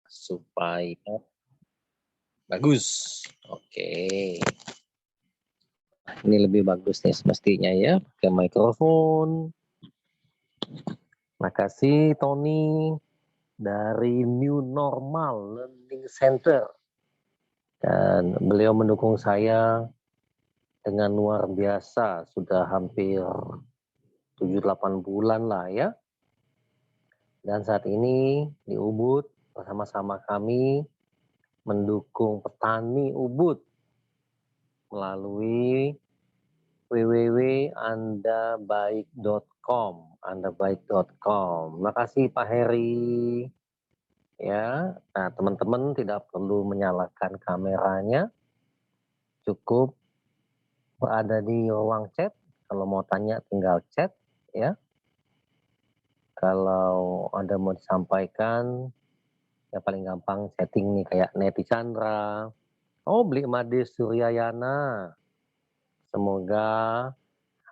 supaya bagus. Oke. Ini lebih bagus nih semestinya ya, pakai mikrofon. Makasih Tony dari New Normal Learning Center. Dan beliau mendukung saya dengan luar biasa, sudah hampir 7-8 bulan lah ya. Dan saat ini di Ubud bersama-sama kami mendukung petani Ubud melalui www.andabaik.com. Makasih Pak Heri. Ya, nah teman-teman tidak perlu menyalakan kameranya, cukup berada di ruang chat. Kalau mau tanya tinggal chat ya. Kalau ada mau disampaikan, ya paling gampang setting nih kayak Neti Chandra. Oh, beli Made Suryayana. Semoga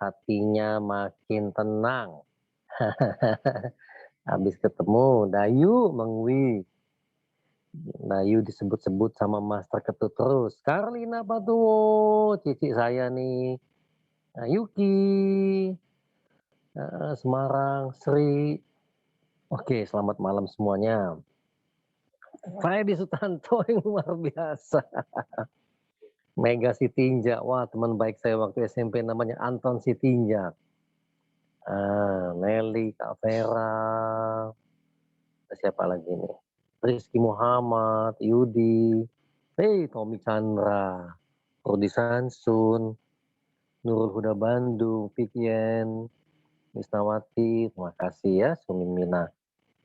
hatinya makin tenang. Habis ketemu Dayu Mengwi. Dayu disebut-sebut sama Master Ketut terus. Karlina Patuwo, cici saya nih. Nah, Yuki, Semarang, Sri. Oke, selamat malam semuanya. Freddy Sutanto yang luar biasa. Mega Sitinjak, wah teman baik saya waktu SMP namanya Anton Sitinjak. Nelly, Kak Vera, siapa lagi nih? Rizky Muhammad, Yudi, Tommy Chandra, Rudi Sansun, Nurul Huda Bandung, Pikien, Misnawati, terima kasih ya, Sumimina.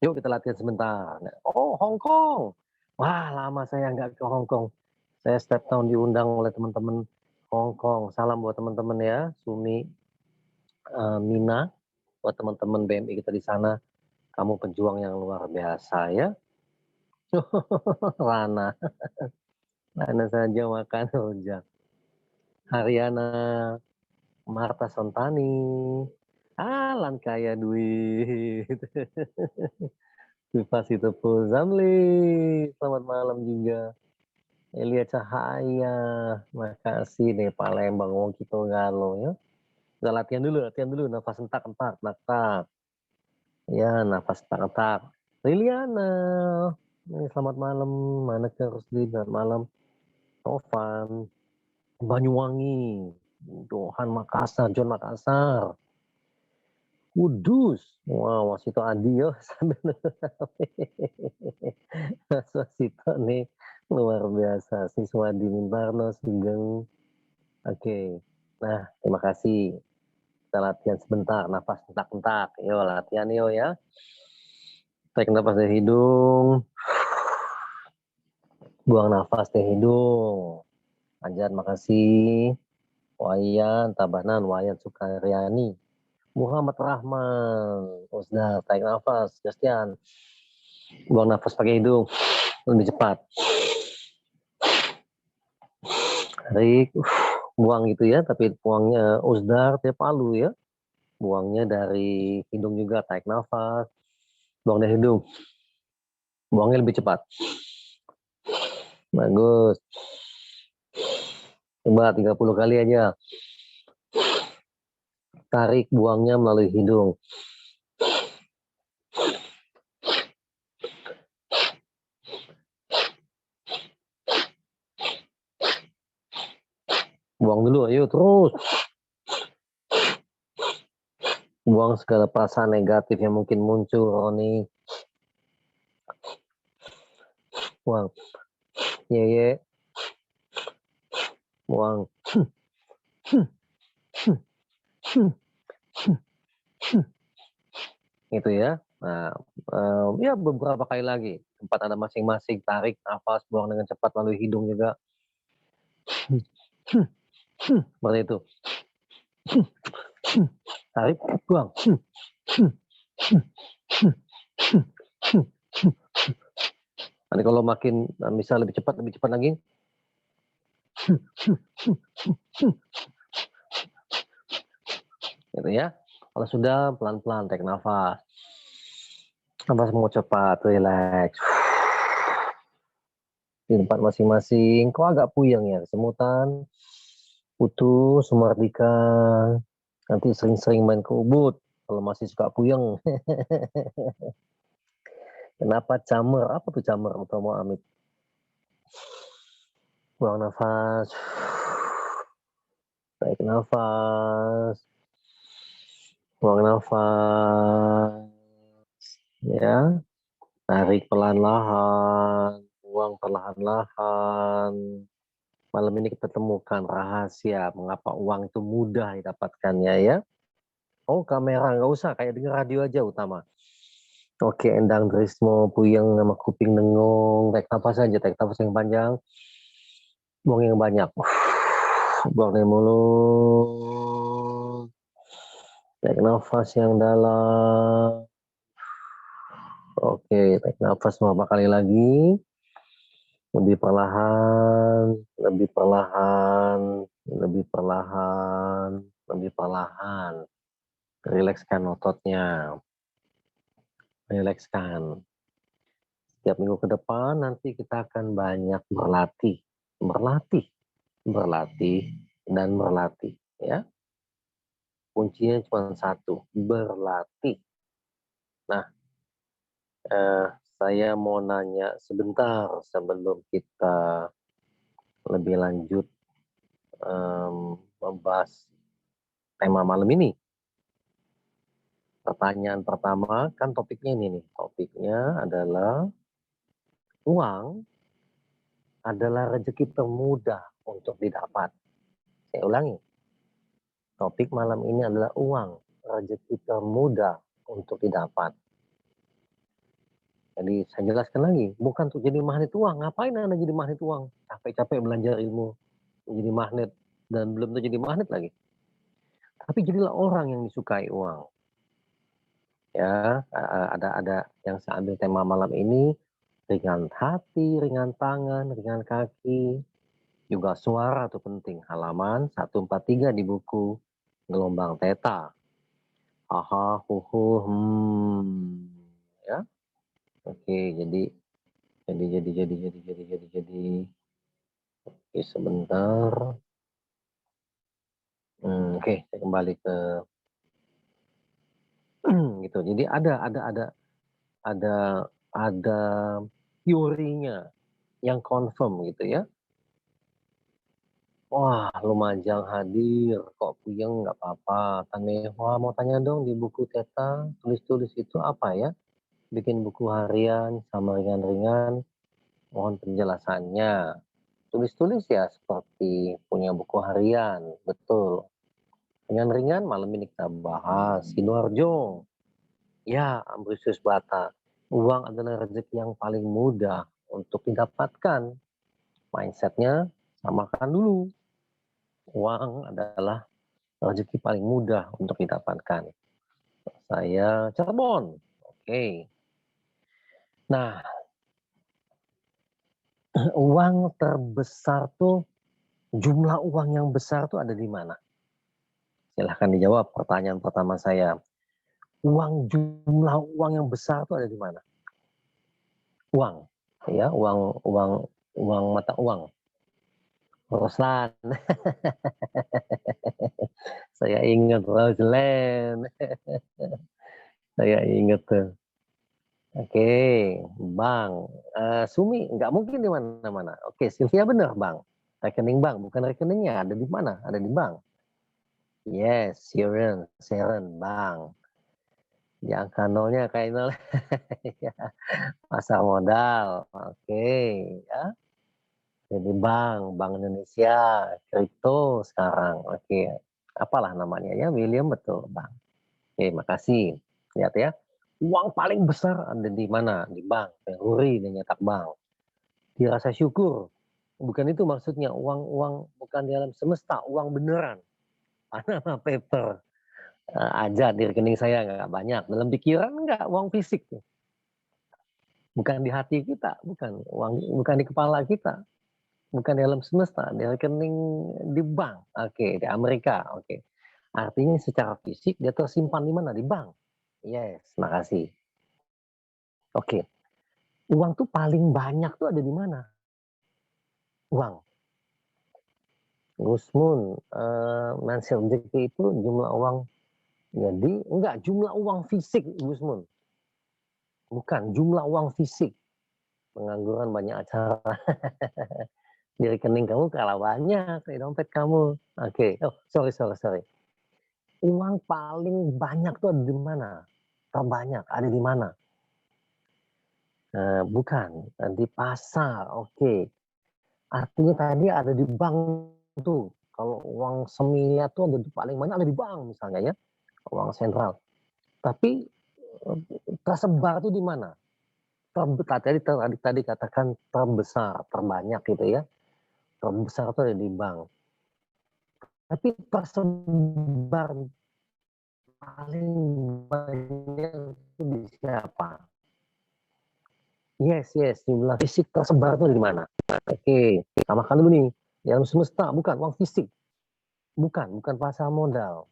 Yuk kita latihan sebentar. Oh, Hong Kong. Wah, lama saya nggak ke Hong Kong. Saya setiap tahun diundang oleh teman-teman Hong Kong. Salam buat teman-teman ya, Sumi, Mina, buat teman-teman BMI kita di sana. Kamu pejuang yang luar biasa ya. Rana. Rana saja makan rujak. Haryana, Marta Sontani. Alan kaya duit. Vivasi Tepu Zamli. Selamat malam juga. Elia Cahaya, makasih nih Palembang Wong Kito Galo ya. Udah latihan dulu, nafas entak, ya, nafas entak. Liliana, selamat malam, Maneke Rusdi, selamat malam. Tovan, Banyuwangi, Johan Makassar, John Makassar. Kudus, wow, Wasito Adi ya. Wasito nih luar biasa, siswa di Mintarno, Sugeng. Oke, nah terima kasih. Kita latihan sebentar, nafas entak-entak. Yo latihan yo ya. Tarik nafas dari hidung. Buang nafas dari hidung. Ajar, makasih. Wayan, Tabanan, Wayan Sukaryani. Muhammad Rahman. Usda, tarik nafas. Justian. Buang nafas pakai hidung. Lebih cepat. Tarik. Buang gitu ya, tapi buangnya Usdar, tiap palu ya. Buangnya dari hidung juga, tarik nafas. Buang dari hidung. Buangnya lebih cepat. Bagus. Coba 30 kali aja. Tarik, buangnya melalui hidung. Buang dulu, ayo terus. Buang segala perasaan negatif yang mungkin muncul, Roni. Buang. Ye. Buang. Itu ya. Nah, ya beberapa kali lagi. Tempat Anda masing-masing, tarik nafas, buang dengan cepat melalui hidung juga. Seperti itu. Tarik, buang. Nanti kalau makin bisa lebih cepat lagi. Gitu ya. Kalau sudah pelan-pelan tarik nafas. Nafas mau cepat, relax. di tempat masing-masing. Kok agak puyeng ya, semutan, putus, Mardika. Nanti sering-sering main ke Ubud kalau masih suka puyeng. Kenapa camer? Apa tuh camer, Utomo Amit? Buang nafas. Tarik nafas. Buang nafas. Ya. Tarik perlahan-lahan. Buang perlahan-lahan. Malam ini kita temukan rahasia mengapa uang itu mudah didapatkannya ya. Oh, kamera nggak usah, kayak denger radio aja utama. Oke, Endang Drismo, puyeng sama kuping dengung, tarik nafas aja, tarik nafas yang panjang, buang yang banyak. Buang dari mulut, tarik nafas yang dalam. Oke, tarik nafas beberapa kali lagi, lebih perlahan, lebih perlahan, lebih perlahan, lebih perlahan. Rilekskan ototnya, rilekskan. Setiap minggu ke depan nanti kita akan banyak berlatih, dan berlatih. Ya, kuncinya cuma satu, berlatih. Nah, saya mau nanya sebentar sebelum kita lebih lanjut membahas tema malam ini. Pertanyaan pertama, kan topiknya ini nih. Topiknya adalah uang adalah rezeki termudah untuk didapat. Saya ulangi, topik malam ini adalah uang, rezeki termudah untuk didapat. Jadi saya jelaskan lagi, bukan untuk jadi magnet uang. Ngapain Anda jadi magnet uang? Capek-capek belajar ilmu, jadi magnet, dan belum tentu jadi magnet lagi. Tapi jadilah orang yang disukai uang. Ya, ada yang saya ambil tema malam ini, ringan hati, ringan tangan, ringan kaki, juga suara itu penting. Halaman 143 di buku Gelombang Theta. Aha, huhu, ya. Oke, jadi. Oke, sebentar. Oke, saya kembali ke gitu. Jadi ada teorinya yang confirm gitu ya. Wah, Lumajang hadir, kok puyeng nggak apa-apa. Tanehwa mau tanya dong di buku Teta, tulis-tulis itu apa ya? Bikin buku harian sama ringan-ringan, mohon penjelasannya. Tulis-tulis ya seperti punya buku harian, betul. Ringan-ringan malam ini kita bahas Sidoarjo. Ya, Ambrosius Bata. Uang adalah rezeki yang paling mudah untuk didapatkan. Mindsetnya samakan dulu. Uang adalah rezeki paling mudah untuk didapatkan. Saya Cirebon. Oke. Nah, uang terbesar tuh, jumlah uang yang besar tuh ada di mana? Silahkan dijawab pertanyaan pertama saya. Jumlah uang yang besar tuh ada di mana? Uang, ya, uang mata uang. Roslan. Saya ingat Roslan. Saya ingat tuh. Oke, Bang. Sumi nggak mungkin di mana-mana. Oke, Sylvia benar, Bang. Rekening bank, bukan rekeningnya. Ada di mana? Ada di bank. Yes, Sharon, Bang. Di angka nolnya kayak nol. Pasar modal. Oke, ya. Jadi Bank Indonesia, kripto sekarang. Oke, apalah namanya ya, William betul, Bang. Oke, makasih. Lihat ya, uang paling besar ada di mana? Di bank, Peruri, dan nyetak bank. Dirasa syukur. Bukan itu maksudnya, uang bukan di alam semesta, uang beneran. Panama paper aja di rekening saya nggak banyak. Dalam pikiran nggak, uang fisik. Bukan di hati kita, bukan di kepala kita. Bukan di alam semesta, di rekening di bank. Oke, di Amerika. Oke. Artinya secara fisik dia tersimpan di mana? Di bank. Yes, makasih. Oke. Uang tuh paling banyak tuh ada di mana? uang. Gus Mun, Mansyur Jeki itu jumlah uang, jadi enggak jumlah uang fisik Gus Mun, bukan jumlah uang fisik. Pengangguran banyak acara. Di rekening kamu kalah banyak di dompet kamu. Oke. Oh, sorry. Uang paling banyak tuh ada di mana? Terbanyak ada di mana? Bukan, di pasar. Oke. Artinya tadi ada di bank tuh. Kalau uang semiliar tuh ada paling banyak ada di bank misalnya ya, uang sentral. Tapi tersebar tuh di mana? Tadi katakan terbesar, terbanyak gitu ya. Terbesar tuh ada di bank. Tapi tersebar paling banyak itu di siapa? Yes, jumlah fisik tersebar itu di mana? Oke, tambahkan dulu nih. Di alam semesta, bukan uang fisik. Bukan pasar modal.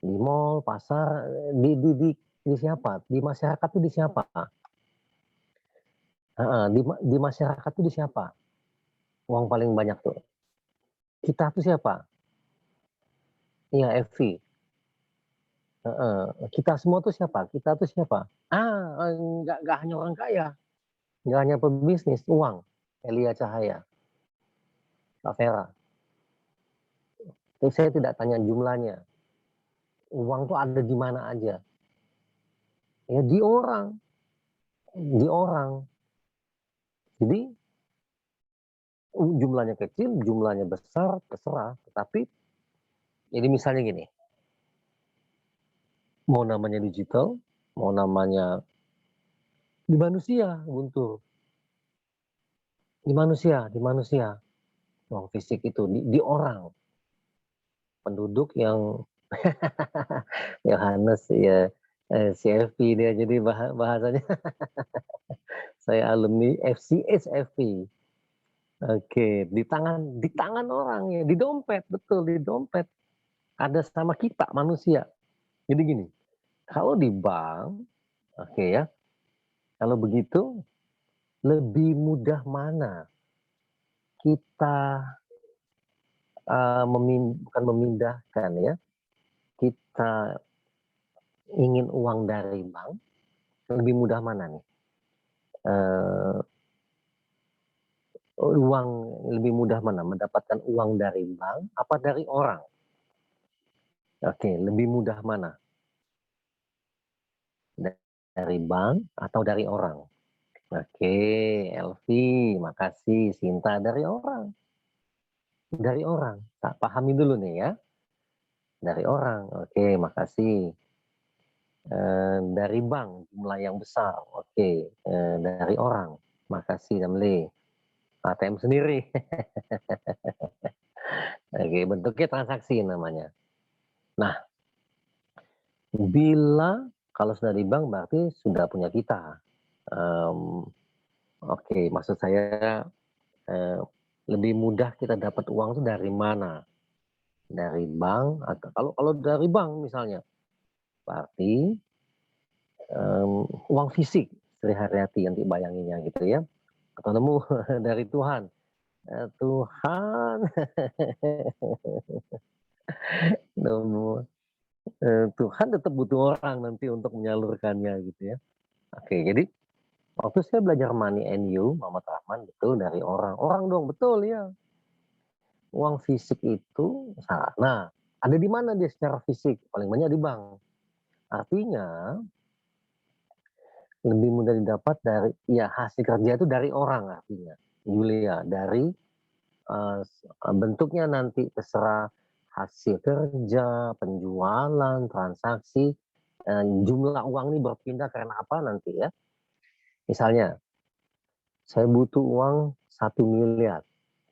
Di mall, pasar, di siapa? Di masyarakat itu di siapa? Di masyarakat itu di siapa? Uang paling banyak tuh. Kita tuh siapa? Iya, FV. Kita semua tuh siapa? Kita tuh siapa? Nggak hanya orang kaya. Nggak hanya pebisnis, uang. Elia Cahaya, Kak Vera. Terus saya tidak tanya jumlahnya. Uang tuh ada di mana aja. Ya di orang. Di orang. Jadi jumlahnya kecil, jumlahnya besar, terserah. Tetapi, jadi misalnya gini. Mau namanya digital, mau namanya di manusia, Guntur. Di manusia. Uang fisik itu, di orang. Penduduk yang Yohanes ya, CFP dia jadi bahasanya. Saya alumni FCS FP. Oke, di tangan orang ya, di dompet, betul di dompet. Ada sama kita manusia. Jadi gini, kalau di bank, oke ya, kalau begitu lebih mudah mana kita bukan memindahkan ya, kita ingin uang dari bank, lebih mudah mana nih? Uh, Uang lebih mudah mana? Mendapatkan uang dari bank apa dari orang? Oke, lebih mudah mana? Dari bank atau dari orang? Oke, Elvi, makasih. Sinta dari orang. Dari orang. Tak pahami dulu nih ya. Dari orang. Oke, makasih. Dari bank, jumlah yang besar. Oke, dari orang. Makasih, Damle. ATM sendiri. Oke, bentuknya transaksi namanya. Nah, bila kalau sudah di bank berarti sudah punya kita. Oke, maksud saya lebih mudah kita dapat uang itu dari mana? Dari bank atau kalau dari bank misalnya, berarti uang fisik Sri Haryati nanti bayanginnya gitu ya. Atau nemu dari Tuhan. Tuhan nemu Tuhan tetap butuh orang nanti untuk menyalurkannya gitu ya. Oke, jadi waktu saya belajar Money and You, Muhammad Rahman, betul dari orang. Orang dong, betul ya. Uang fisik itu, nah ada di mana dia secara fisik? Paling banyak di bank. Artinya lebih mudah didapat dari, ya hasil kerja itu dari orang artinya. Yulia, dari bentuknya nanti terserah hasil kerja, penjualan, transaksi, jumlah uang ini berpindah karena apa nanti ya. Misalnya, saya butuh uang 1 miliar.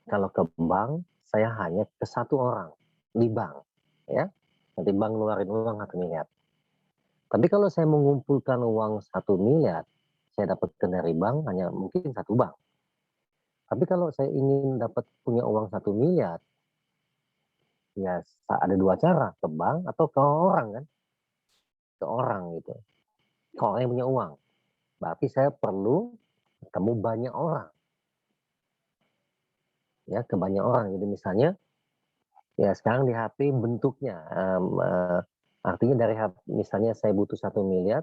Kalau ke bank, saya hanya ke satu orang di bank. Ya, nanti bank ngeluarin uang 1 miliar. Tapi kalau saya mengumpulkan uang 1 miliar, saya dapatkan dari bank hanya mungkin satu bank. Tapi kalau saya ingin dapat punya uang 1 miliar, ya ada dua cara, ke bank atau ke orang kan. Ke orang gitu. Ke orang yang punya uang. Berarti saya perlu ketemu banyak orang. ya ke banyak orang. Jadi misalnya ya sekarang di HP bentuknya, artinya dari misalnya saya butuh 1 miliar,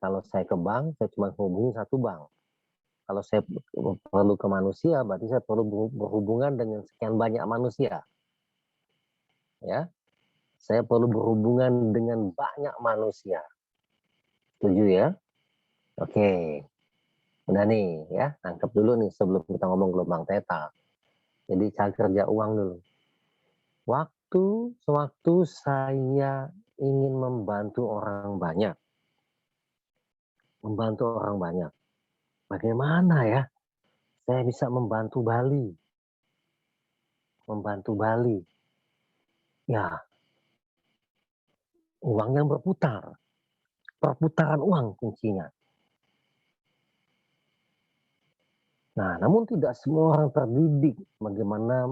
kalau saya ke bank, saya cuma hubungi satu bank. Kalau saya perlu ke manusia, berarti saya perlu berhubungan dengan sekian banyak manusia. Ya, saya perlu berhubungan dengan banyak manusia. Setuju ya? Oke, udah nih ya, tangkap dulu nih sebelum kita ngomong gelombang theta. Jadi cara kerja uang dulu. Sewaktu saya ingin membantu orang banyak, bagaimana ya saya bisa membantu Bali? Ya, uang yang berputar, perputaran uang kuncinya. Nah, namun tidak semua orang terdidik bagaimana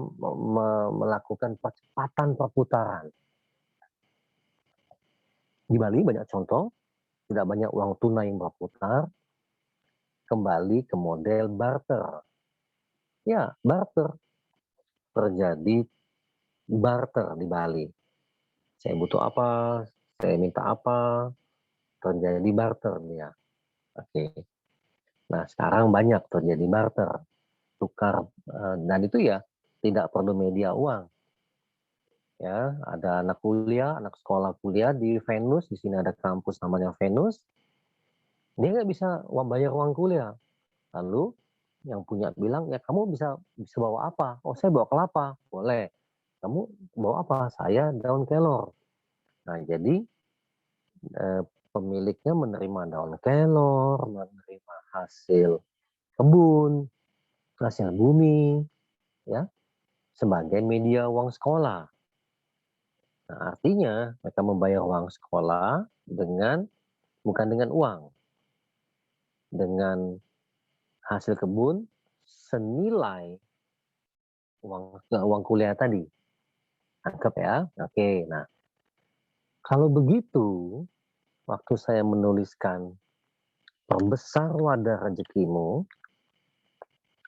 melakukan percepatan perputaran. Di Bali banyak contoh, tidak banyak uang tunai yang berputar, kembali ke model barter. Ya, barter. Terjadi barter di Bali. Saya butuh apa, saya minta apa, terjadi barter ya. Oke. Nah, sekarang banyak terjadi barter, tukar, dan itu ya tidak perlu media uang. Ya, ada anak sekolah kuliah di Venus, di sini ada kampus namanya Venus, dia nggak bisa bayar uang kuliah. Lalu yang punya bilang, ya kamu bisa bawa apa? Oh, saya bawa kelapa, boleh. Kamu bawa apa? Saya daun kelor. Nah, jadi pemiliknya menerima daun kelor, menerima hasil kebun, hasil bumi, ya, sebagai media uang sekolah. Nah, artinya mereka membayar uang sekolah bukan dengan uang, dengan hasil kebun senilai uang kuliah tadi. Anggap ya, oke. Nah, kalau begitu, waktu saya menuliskan perbesar wadah rezekimu,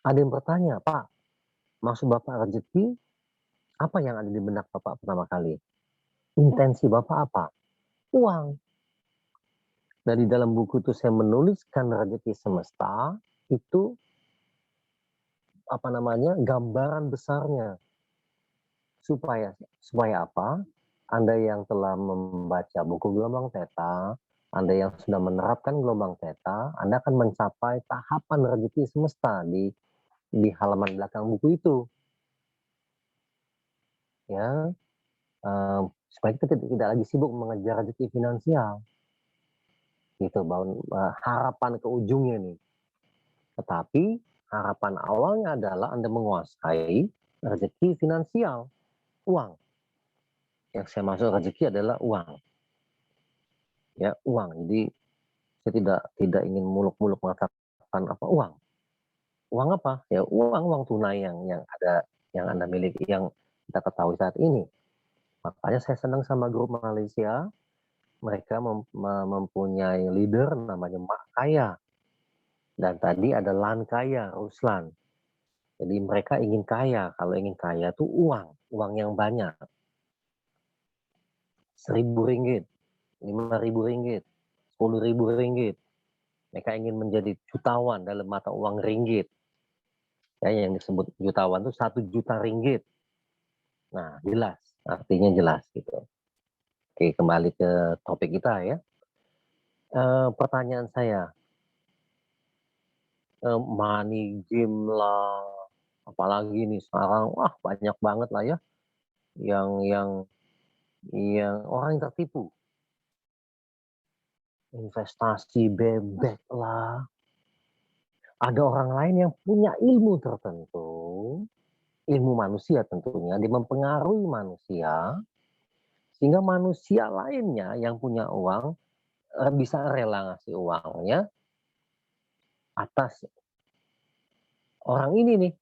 ada yang bertanya, Pak, maksud Bapak rezeki, apa yang ada di benak Bapak pertama kali? Intensi Bapak apa? Uang. Dan di dalam buku itu saya menuliskan rezeki semesta, itu apa namanya, gambaran besarnya. Supaya apa? Anda yang telah membaca buku gelombang theta, Anda yang sudah menerapkan gelombang theta, Anda akan mencapai tahapan rezeki semesta di halaman belakang buku itu. Ya, supaya kita tidak lagi sibuk mengejar rezeki finansial. Gitu, harapan ke ujungnya nih. Tetapi harapan awalnya adalah Anda menguasai rezeki finansial, uang. Yang saya maksud rezeki adalah uang. Ya, uang. Jadi saya tidak ingin muluk-muluk mengatakan apa uang. Uang apa? Ya uang tunai yang Anda miliki, yang kita ketahui saat ini. Makanya saya senang sama grup Malaysia. Mereka mempunyai leader namanya Mak Kaya. Dan tadi ada Lan Kaya, Ruslan. Jadi mereka ingin kaya. Kalau ingin kaya itu uang yang banyak. Rp1.000, Rp5.000, Rp10.000. Mereka ingin menjadi jutawan dalam mata uang ringgit. Ya, yang disebut jutawan itu 1 juta ringgit. Nah, jelas, artinya jelas gitu. Oke, kembali ke topik kita ya. Pertanyaan saya, money game lah, apalagi nih sekarang, wah banyak banget lah ya, yang orang yang tertipu. Investasi bebek lah. Ada orang lain yang punya ilmu tertentu, ilmu manusia tentunya, dia mempengaruhi manusia, sehingga manusia lainnya yang punya uang bisa rela ngasih uangnya atas orang ini nih.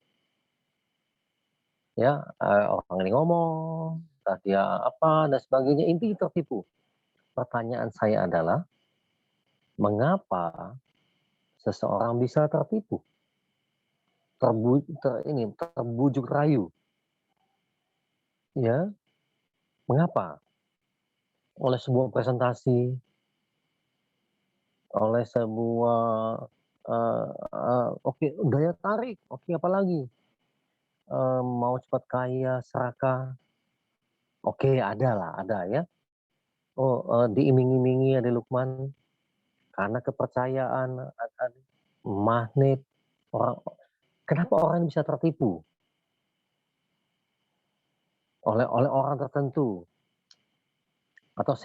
Ya, orang ini ngomong, entah dia apa dan sebagainya, intinya tertipu. Pertanyaan saya adalah, mengapa seseorang bisa tertipu? terbujuk rayu, ya. Mengapa? Oleh sebuah presentasi, oleh sebuah, oke daya tarik, oke apalagi, mau cepat kaya, serakah, oke ada ya. Oh, diiming-imingi ada Lukman, karena kepercayaan, magnet, orang kenapa orang bisa tertipu oleh orang tertentu? Atau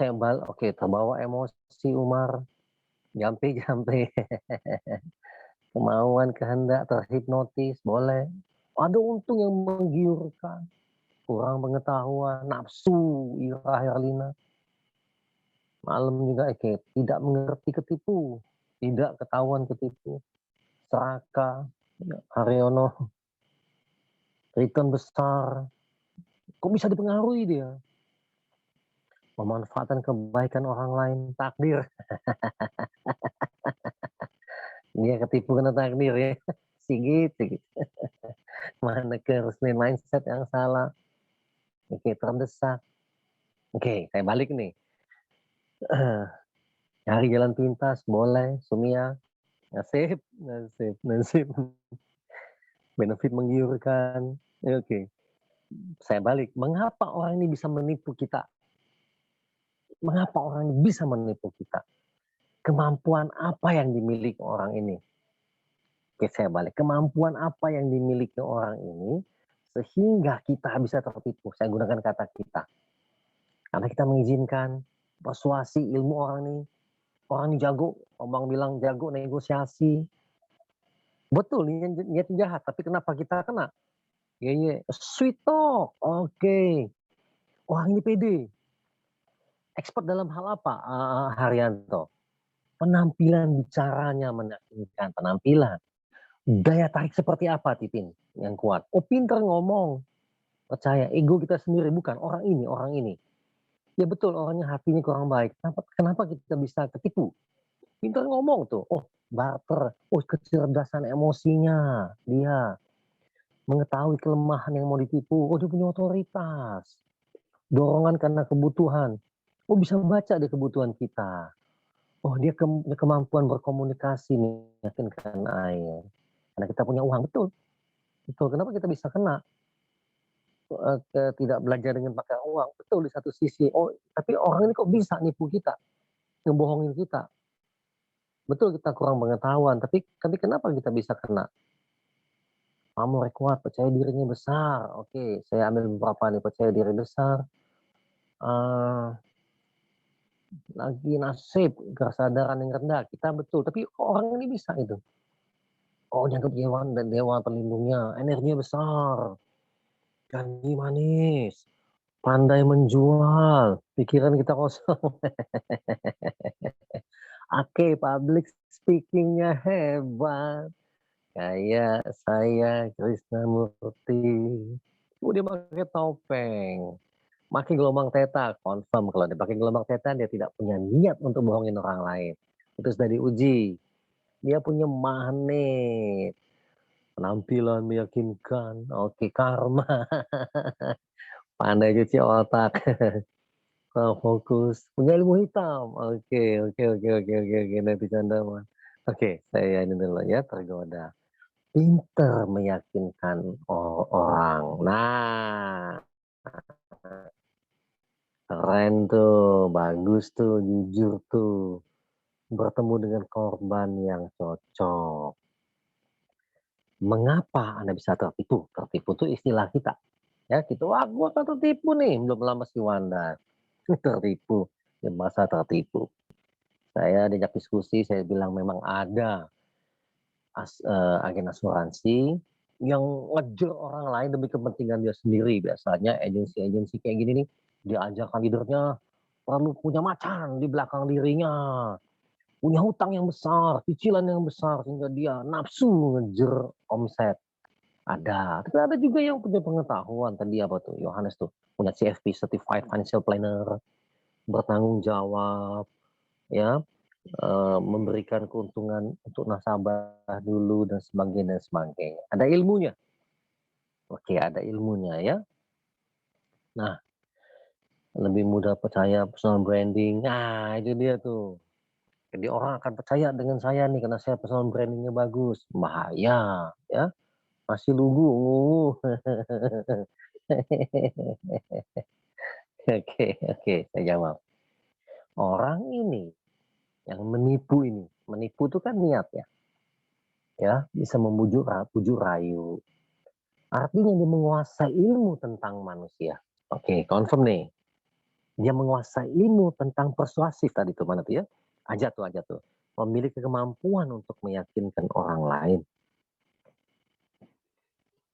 oke terbawa emosi Umar, jampi-jampi, kemauan, kehendak, terhipnotis, boleh. Ada untung yang menggiurkan, kurang pengetahuan, nafsu, ira Herlina, malam juga oke, tidak mengerti ketipu, tidak ketahuan ketipu, serakah, Haryono, return besar, kok bisa dipengaruhi dia? Memanfaatkan kebaikan orang lain, takdir. Dia ketipu kena takdir ya. Gitu. Mana ke mindset yang salah. Oke, terdesak. Oke, saya balik nih. Cari jalan pintas, boleh, Sumia. Nasib, nasib. Benefit menggiurkan. Oke. Saya balik. Mengapa orang ini bisa menipu kita? Mengapa orang ini bisa menipu kita? Kemampuan apa yang dimiliki orang ini? Oke, saya balik. Kemampuan apa yang dimiliki orang ini sehingga kita bisa tertipu? Saya gunakan kata kita. Karena kita mengizinkan persuasi ilmu orang ini. Orang ini jago, Omang bilang jago negosiasi. Betul, niatnya jahat, tapi kenapa kita kena? Ya, sweet talk, oke. Orang ini pede. Expert dalam hal apa, Haryanto? Penampilan bicaranya meyakinkan, penampilan. Daya tarik seperti apa, Titin, yang kuat? Oh, pinter ngomong. Percaya, ego kita sendiri, bukan orang ini. Ya betul, orangnya hatinya kurang baik. Kenapa kita bisa ketipu? Pintar ngomong tuh. Oh, barter. Oh, kecerdasan emosinya. Dia mengetahui kelemahan yang mau ditipu. Oh, dia punya otoritas. Dorongan karena kebutuhan. Oh, bisa baca deh kebutuhan kita. Oh, dia kemampuan berkomunikasi meyakinkan air. Karena kita punya uang. Betul. Betul. Kenapa kita bisa kena? Tidak belajar dengan pakai uang. Betul di satu sisi. Oh, tapi orang ini kok bisa nipu kita? Ngebohongin kita? Betul kita kurang pengetahuan, tapi kenapa kita bisa kena? Pamor kuat, percaya dirinya besar. Oke, saya ambil beberapa nih, percaya diri besar. Lagi nasib, kesadaran yang rendah. Kita betul, tapi orang ini bisa itu. Oh, dianggap dewa pelindungnya, energinya besar. Janji manis, pandai menjual, pikiran kita kosong. Oke, public speakingnya hebat. Kayak saya Krisnamurti. Dia pakai topeng. Pakai gelombang theta, confirm kalau dia pakai gelombang theta dia tidak punya niat untuk bohongin orang lain. Itu sudah diuji. Dia punya magnet. Penampilan meyakinkan. Oke, karma. Pandai cuci otak. Fokus. Punya ilmu hitam. Oke. Nanti canda mah. Oke, saya ini dulu ya, tergoda. Pinter meyakinkan orang. Nah, keren tuh, bagus tuh, jujur tuh. Bertemu dengan korban yang cocok. Mengapa Anda bisa tertipu? Tertipu itu istilah kita. Ya, gitu. Wah, gua akan tertipu nih. Belum lama si Wanda. Tertipu. Ya, masa tertipu. Saya diajak diskusi, saya bilang memang ada agen asuransi yang ngejar orang lain demi kepentingan dia sendiri. Biasanya agensi-agensi kayak gini nih, dia ajarkan leadernya perlu punya macan di belakang dirinya, punya hutang yang besar, cicilan yang besar, sehingga dia nafsu ngejar omset. Ada, tapi ada juga yang punya pengetahuan. Tadi apa tuh, Yohanes tuh, punya CFP, Certified Financial Planner, bertanggung jawab, ya, memberikan keuntungan untuk nasabah dulu dan sebagainya dan sebagainya. Ada ilmunya. Oke, ada ilmunya ya. Nah, lebih mudah percaya personal branding. Nah, itu dia tuh. Jadi orang akan percaya dengan saya nih karena saya personal branding-nya bagus. Bahaya, ya. Masih lugu. Oke, saya jawab. Orang ini yang menipu itu kan niat ya, bisa bujuk rayu. Artinya dia menguasai ilmu tentang manusia. Oke, confirm nih. Dia menguasai ilmu tentang persuasif tadi tuh mana tuh ya? Aja tuh. Memiliki kemampuan untuk meyakinkan orang lain.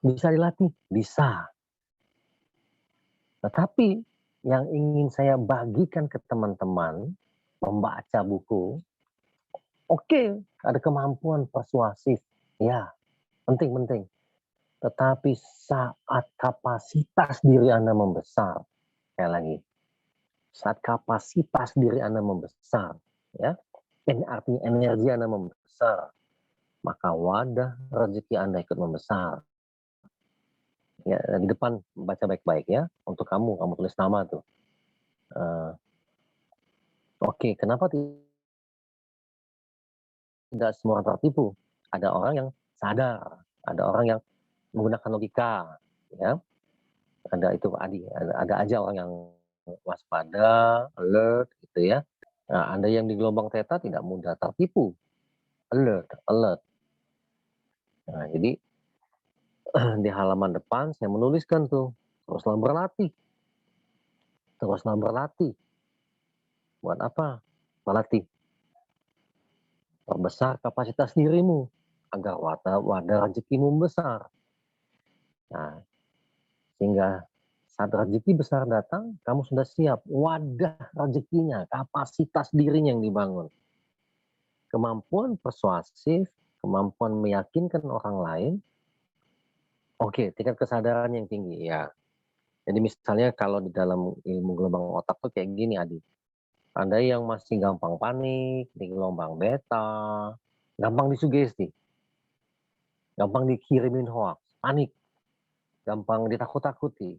Bisa dilatih? Bisa. Tetapi yang ingin saya bagikan ke teman-teman membaca buku, oke, ada kemampuan persuasif. Ya, penting. Tetapi saat kapasitas diri Anda membesar, sekali lagi, saat kapasitas diri Anda membesar, ya, ini artinya energi Anda membesar, maka wadah rezeki Anda ikut membesar. Ya, di depan baca baik-baik ya, untuk kamu tulis nama tuh. Oke, kenapa tidak semua orang tertipu? Ada orang yang sadar, ada orang yang menggunakan logika, ya. Ada aja orang yang waspada, alert gitu ya. Nah, Anda yang di gelombang theta tidak mudah tertipu, alert. Nah, jadi di halaman depan saya menuliskan tuh, teruslah berlatih. Buat apa? Berlatih. Perbesar kapasitas dirimu agar wadah rezekimu besar. Nah, sehingga saat rezeki besar datang, kamu sudah siap. Wadah rezekinya, kapasitas dirinya yang dibangun. Kemampuan persuasif, kemampuan meyakinkan orang lain, oke, tingkat kesadaran yang tinggi ya. Jadi misalnya kalau di dalam ilmu gelombang otak tuh kayak gini Adi. Anda yang masih gampang panik, di gelombang beta, gampang disugesti, gampang dikirimin hoax, panik, gampang ditakut-takuti.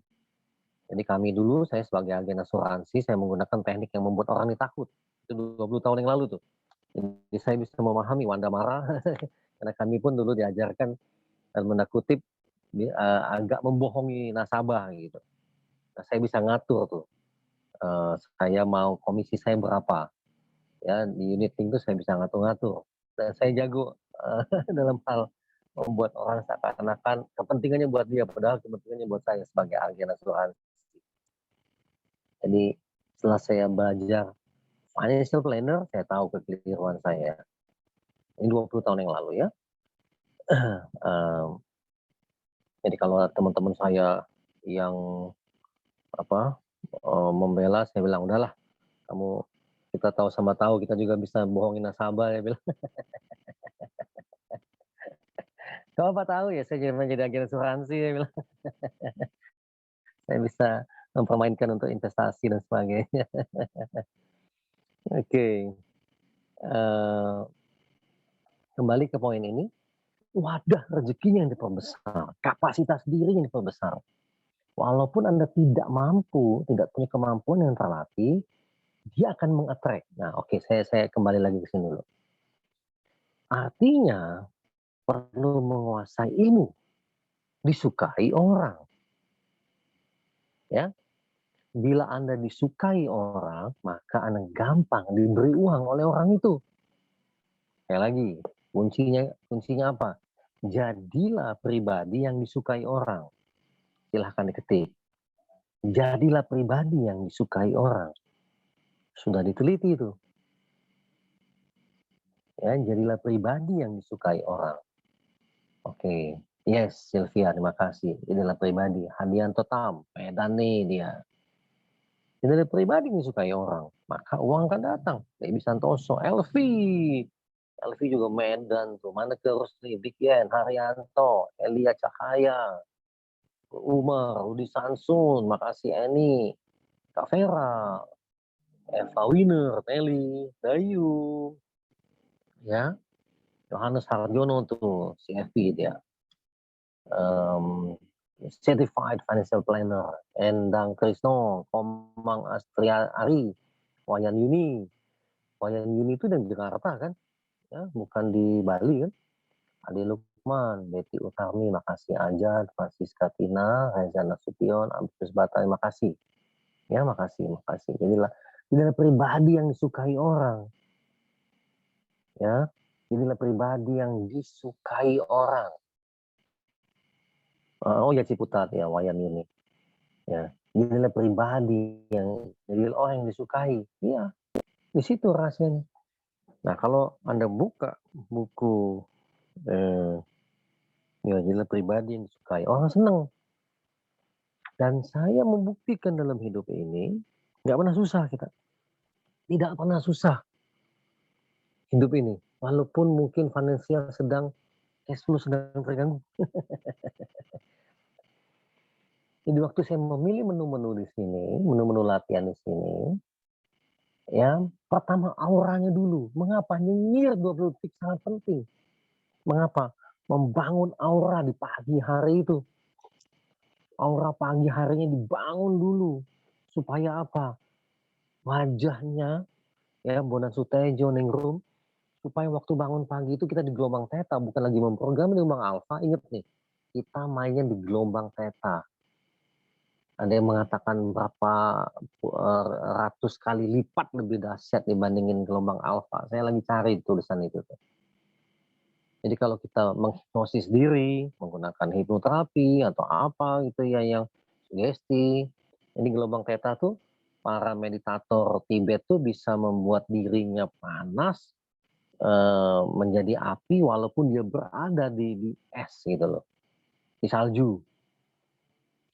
Jadi kami dulu, saya sebagai agen asuransi, saya menggunakan teknik yang membuat orang ini takut. Itu 20 tahun yang lalu tuh. Jadi saya bisa memahami Wanda marah, karena kami pun dulu diajarkan dan kutip agak membohongi nasabah gitu. Nah, saya bisa ngatur tuh. Saya mau komisi saya berapa. Ya, di unit link itu saya bisa ngatur-ngatur. Dan saya jago dalam hal membuat orang seakan-akan kepentingannya buat dia, padahal kepentingannya buat saya sebagai agen asuransi. Jadi setelah saya belajar financial planner, saya tahu kekeliruan saya. Ini 20 tahun yang lalu ya. Jadi kalau teman-teman saya yang membela, saya bilang udahlah, kita tahu sama tahu, kita juga bisa bohongin nasabah, ya bilang. Kamu apa tahu ya, saya menjadi agen asuransi, ya bilang. Saya bisa mempermainkan untuk investasi dan sebagainya. Oke. Kembali ke poin ini, wadah rezekinya yang diperbesar, kapasitas diri yang diperbesar. Walaupun Anda tidak mampu, tidak punya kemampuan yang terlatih, dia akan meng-attract. Nah, oke, saya kembali lagi ke sini dulu. Artinya perlu menguasai ilmu, disukai orang. Ya, bila Anda disukai orang, maka Anda gampang diberi uang oleh orang itu. Sekali lagi, kuncinya apa? Jadilah pribadi yang disukai orang. Silahkan diketik. Jadilah pribadi yang disukai orang. Sudah diteliti itu. Ya, jadilah pribadi yang disukai orang. Oke. Yes, Sylvia, terima kasih. Jadilah pribadi. Hadianto Tam, Medan nih dia. Jadilah pribadi yang disukai orang. Maka uang akan datang. Dewi Santoso, Elvi juga Medan tuh. Mana terus nih? Bigyan, Haryanto, Elia Cahaya, Umar, Rudi Sansun, makasih Eni, Kak Vera, Eva Winner, Nelly, Dayu, ya. Yohanes Harjono tuh, CFP dia. Certified Financial Planner. Endang Krisno, Komang Astria Ari, Wayan Yuni. Wayan Yuni itu dari Jakarta kan, ya, bukan di Bali kan. Ade Lukman, Betty Utami, makasih aja, Francisca Tina, Reza Nasution, Abdus Batai, makasih. Ya, makasih. Jadilah pribadi yang disukai orang. Ya, jadilah pribadi yang disukai orang. Oh ya Ciputat ya, Wayan ini. Ya, jadilah pribadi jadi orang yang disukai. Iya, di situ rahasianya. Nah, kalau Anda buka buku ya jadilah pribadi yang disukai, orang senang. Dan saya membuktikan dalam hidup ini, nggak pernah susah kita. Tidak pernah susah hidup ini. Walaupun mungkin finansial cash flow sedang terganggu. Jadi waktu saya memilih menu-menu di sini, menu-menu latihan di sini, ya pertama auranya dulu. Mengapa? Nyengir 20 detik sangat penting. Mengapa? Membangun aura di pagi hari itu. Aura pagi harinya dibangun dulu. Supaya apa? Wajahnya, ya Bondan Sutejo, Ningrum, supaya waktu bangun pagi itu kita di gelombang theta, bukan lagi memprogram di gelombang alfa. Ingat nih, kita mainnya di gelombang theta. Ada yang mengatakan berapa ratus kali lipat lebih dahsyat dibandingin gelombang alfa. Saya lagi cari tulisan itu. Jadi kalau kita menghipnosis diri, menggunakan hipnoterapi atau apa gitu ya yang sugesti, ini gelombang theta tuh para meditator Tibet tuh bisa membuat dirinya panas, menjadi api walaupun dia berada di es gitu loh, di salju.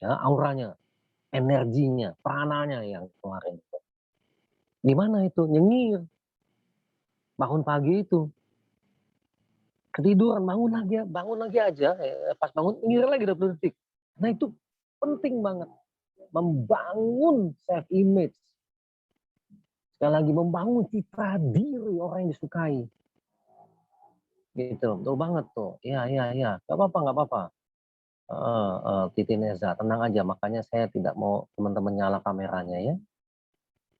Ya, auranya, energinya, prananya yang keluarin. Di mana itu? Nyengir. Bangun pagi itu. Ketiduran, bangun lagi aja. Pas bangun, nyengir lagi 20 detik. Nah itu penting banget. Membangun self image. Sekali lagi membangun citra diri orang yang disukai. Gitu, betul banget tuh. Iya. Gak apa-apa. Titi Neza, tenang aja. Makanya saya tidak mau teman-teman nyala kameranya ya.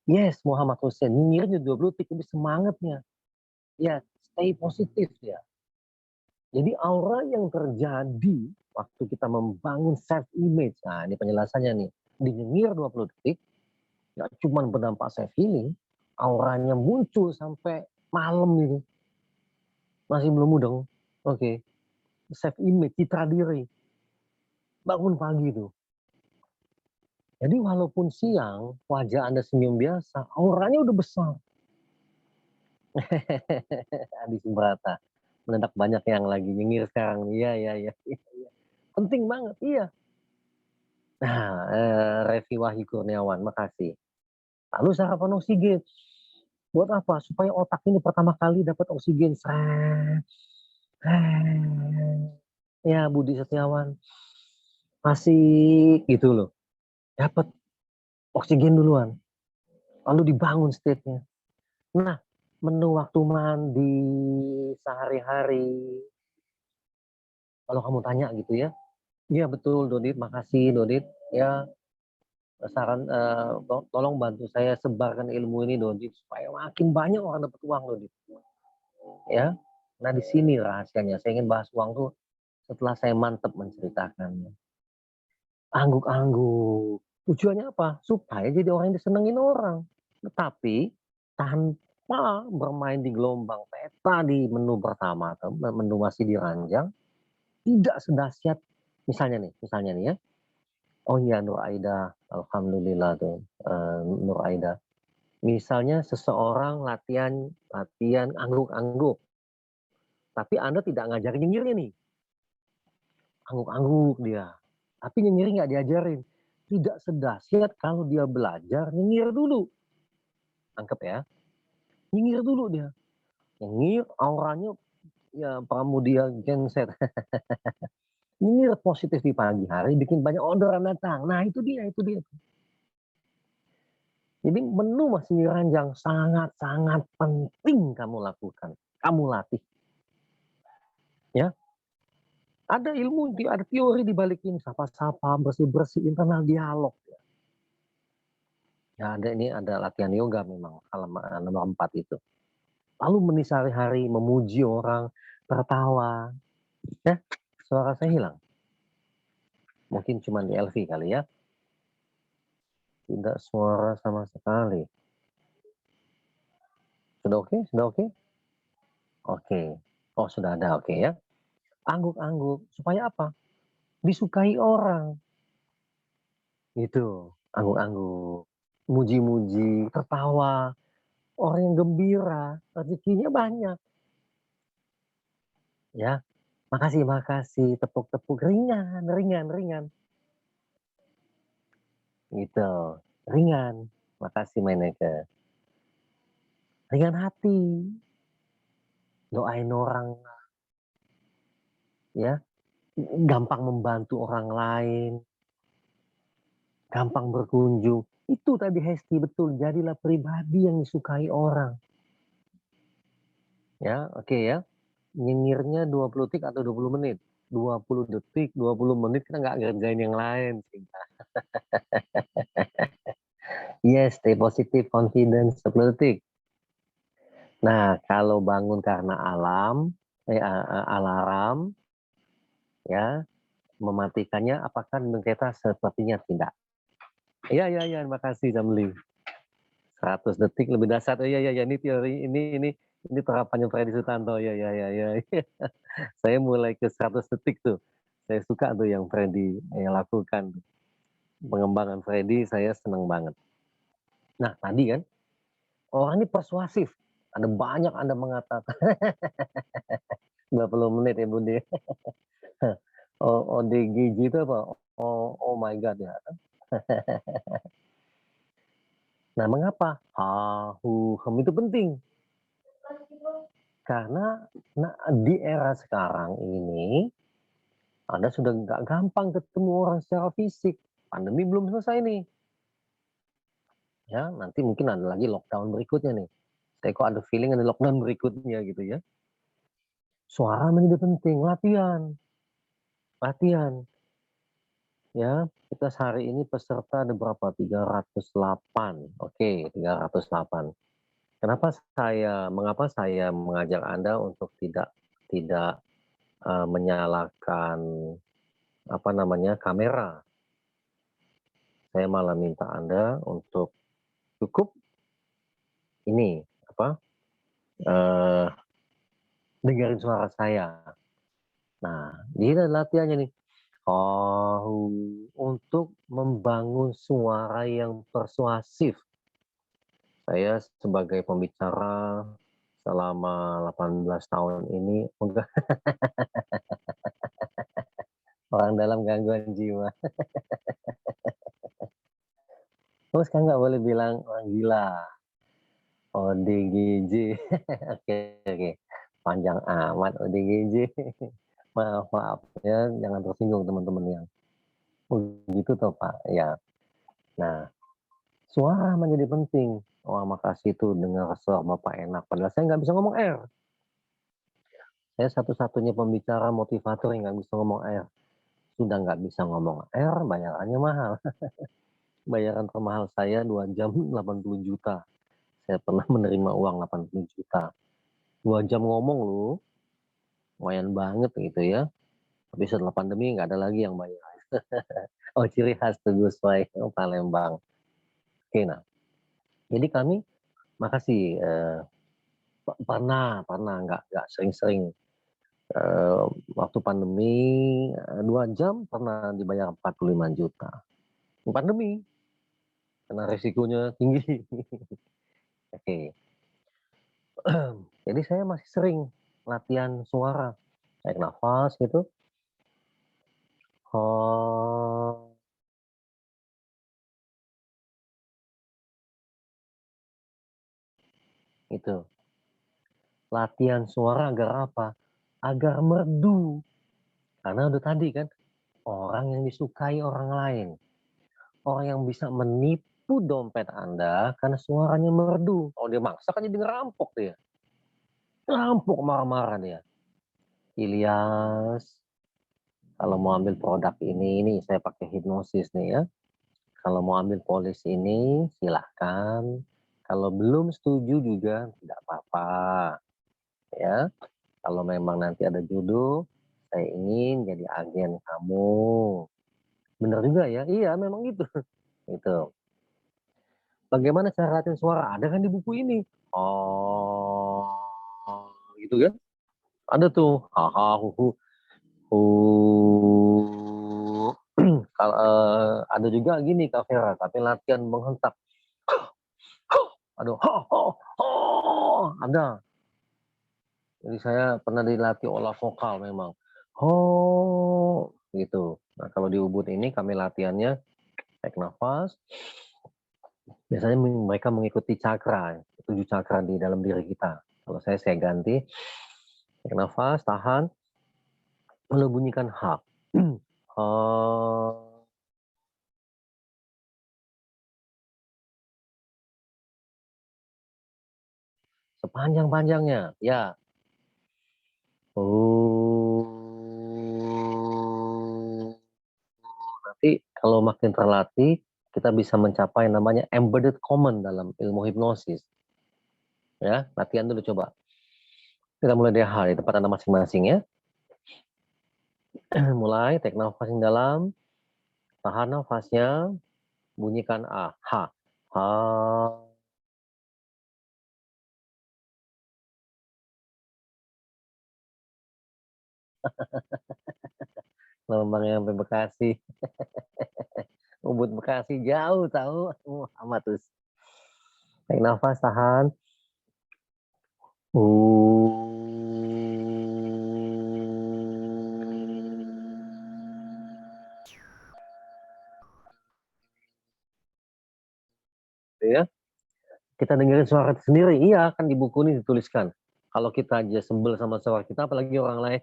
Yes, Muhammad Hussein. Nyinyirnya 20 detik lebih semangatnya. Ya, stay positif ya. Jadi aura yang terjadi waktu kita membangun self image. Nah, ini penjelasannya nih. Di nyengir 20 detik, gak cuma berdampak self healing, auranya muncul sampai malam itu. Masih belum mudeng. Oke. Self image, citra diri. Bangun pagi itu. Jadi walaupun siang, wajah Anda senyum biasa, auranya udah besar. Adi Subrata. Mendadak banyak yang lagi nyengir sekarang. Iya. Penting banget, iya. Nah, Revi Wahyu Kurniawan, makasih. Lalu sarapan oksigen. Buat apa? Supaya otak ini pertama kali dapat oksigen. Ya, Budi Setiawan. Masih gitu loh. Dapat oksigen duluan. Lalu dibangun state-nya. Nah, menu waktu mandi sehari-hari. Kalau kamu tanya gitu ya. Iya betul Dodit, makasih Dodit. Ya, saran tolong bantu saya sebarkan ilmu ini Dodit supaya makin banyak orang dapat uang Dodit. Ya. Nah, di sini rahasianya. Saya ingin bahas uang tuh setelah saya mantep menceritakannya. Angguk-angguk. Tujuannya apa? Supaya jadi orang yang disenengin orang. Tetapi tanpa bermain di gelombang peta di menu pertama atau menu masih diranjang, tidak sedahsyat misalnya nih ya. Oh iya Nur Aida, alhamdulillah tuh Nur Aida. Misalnya seseorang latihan angguk-angguk, tapi Anda tidak ngajarin nyengirnya nih. Angguk-angguk dia. Tapi nyengir nggak diajarin. Tidak sedahsyat kalau dia belajar nyengir dulu. Angkep ya. Nyengir dulu dia. Nyengir auranya ya pramudia genset. Nyengir positif di pagi hari bikin banyak orderan datang. Nah itu dia. Jadi menu masih diranjang sangat-sangat penting kamu lakukan. kamu latih, ya. Ada ilmu, ada teori di balik ini, sapa-sapa, bersih-bersih, internal dialog. Ya ada latihan yoga memang, halaman nomor 4 itu. Lalu meni sehari-hari, memuji orang, tertawa, ya, suara saya hilang. Mungkin cuma di LV kali ya. Tidak suara sama sekali. Sudah oke? Sudah oke? Oke. Oh, sudah ada, oke ya. Angguk-angguk, supaya apa? Disukai orang. Gitu, angguk-angguk, muji-muji, tertawa. Orang yang gembira, rezekinya banyak. Ya, makasih, makasih, tepuk-tepuk, ringan, ringan, ringan. Gitu, ringan. Makasih Meneke. Ringan hati. Doain orang, ya. Gampang membantu orang lain. Gampang berkunjung. Itu tadi Hesti, betul. Jadilah pribadi yang disukai orang. Ya, oke ya. Nyinyirnya 20 detik atau 20 menit? 20 detik, 20 menit kita nggak ngerjain yang lain. Yes, stay positive, confidence, 10 detik. Nah, kalau bangun karena alarm, ya, mematikannya, apakah kita sepertinya tidak? Iya, iya, iya, terima kasih Jamli. 100 detik lebih dahsyat. Oh iya, iya, iya, ini teori, ini terapannya Freddy Sutanto. Iya, iya, iya, iya. Saya mulai ke 100 detik tuh. Saya suka tuh yang Freddy lakukan. Pengembangan Freddy saya senang banget. Nah, tadi kan, orang ini persuasif. Ada banyak Anda mengatakan 20 menit ya Budi. ODGJ itu apa? Oh my God ya. Nah, mengapa? Hem itu penting. Karena di era sekarang ini, Anda sudah nggak gampang ketemu orang secara fisik. Pandemi belum selesai nih. Ya, nanti mungkin ada lagi lockdown berikutnya nih. Saya kok ada feeling ada lockdown berikutnya gitu ya. Suara menjadi penting, latihan. Latihan. Ya, kita hari ini peserta ada berapa? 308. Oke, 308. Mengapa saya mengajak Anda untuk tidak menyalakan kamera. Saya malah minta Anda untuk cukup ini dengerin suara saya. Nah, ini ada latihannya nih. Untuk membangun suara yang persuasif. Saya sebagai pembicara selama 18 tahun ini, orang dalam gangguan jiwa. Terus kan nggak boleh bilang orang gila. ODGJ. Oke, oke. Panjang amat ODGJ. Maaf, maaf ya, jangan tersinggung teman-teman yang begitu toh Pak. Ya. Nah, suara menjadi penting. Wah, makasih tuh dengar suara Bapak enak. Padahal saya nggak bisa ngomong R. Saya satu-satunya pembicara motivator yang nggak bisa ngomong R. Sudah nggak bisa ngomong R, bayarannya mahal. Bayaran termahal saya 2 jam 80 juta. Saya pernah menerima uang 80 juta. 2 jam ngomong loh, lumayan banget gitu ya. Tapi setelah pandemi nggak ada lagi yang bayar. Oh, ciri khas tuh Gus Wai, Palembang. Oke, nah. Jadi kami makasih pernah nggak sering-sering waktu pandemi 2 jam pernah dibayar 45 juta. Pandemi karena resikonya tinggi. Oke. Jadi saya masih sering latihan suara. Tarik nafas gitu. Oh, itu. Latihan suara agar apa? Agar merdu. Karena udah tadi kan, orang yang disukai orang lain. Orang yang bisa menipu dompet Anda karena suaranya merdu. Oh dia maksa kan jadi ngerampok dia. Rampok marah-marah dia. Ilyas, kalau mau ambil produk ini saya pakai hipnosis nih ya. Kalau mau ambil polis ini silahkan. Kalau belum setuju juga tidak apa-apa. Ya, kalau memang nanti ada jodoh, saya ingin jadi agen kamu. Bener juga ya? Iya, memang gitu. Itu. Bagaimana cara latihan suara? Ada kan di buku ini. Oh, gitu kan? Ada tuh. Haha, huhu, hu. Kalau ada juga gini Kak Vera, tapi latihan menghentak. Aduh, ada. Jadi saya pernah dilatih olah vokal memang. Gitu. Nah, kalau di Ubud ini kami latihannya tarik nafas. Biasanya mereka mengikuti cakra, 7 cakra di dalam diri kita. Kalau saya ganti, tarik nafas, tahan, lalu bunyikan ha. Ha. Sepanjang-panjangnya, ya. Nanti kalau makin terlatih, kita bisa mencapai namanya embedded command dalam ilmu hipnosis. Ya, latihan dulu coba. Kita mulai dari hal di tempat Anda masing-masing ya. Mulai, tarik nafas yang dalam, tahan nafasnya, bunyikan A, ha, ha. Lembang yang sampai Bekasi. Ubud Bekasi jauh tahu. Amat terus. Tarik nafas, tahan. Ya, kita dengerin suara kita sendiri. Iya, kan di buku ini dituliskan. Kalau kita aja sebel sama suara kita, apalagi orang lain.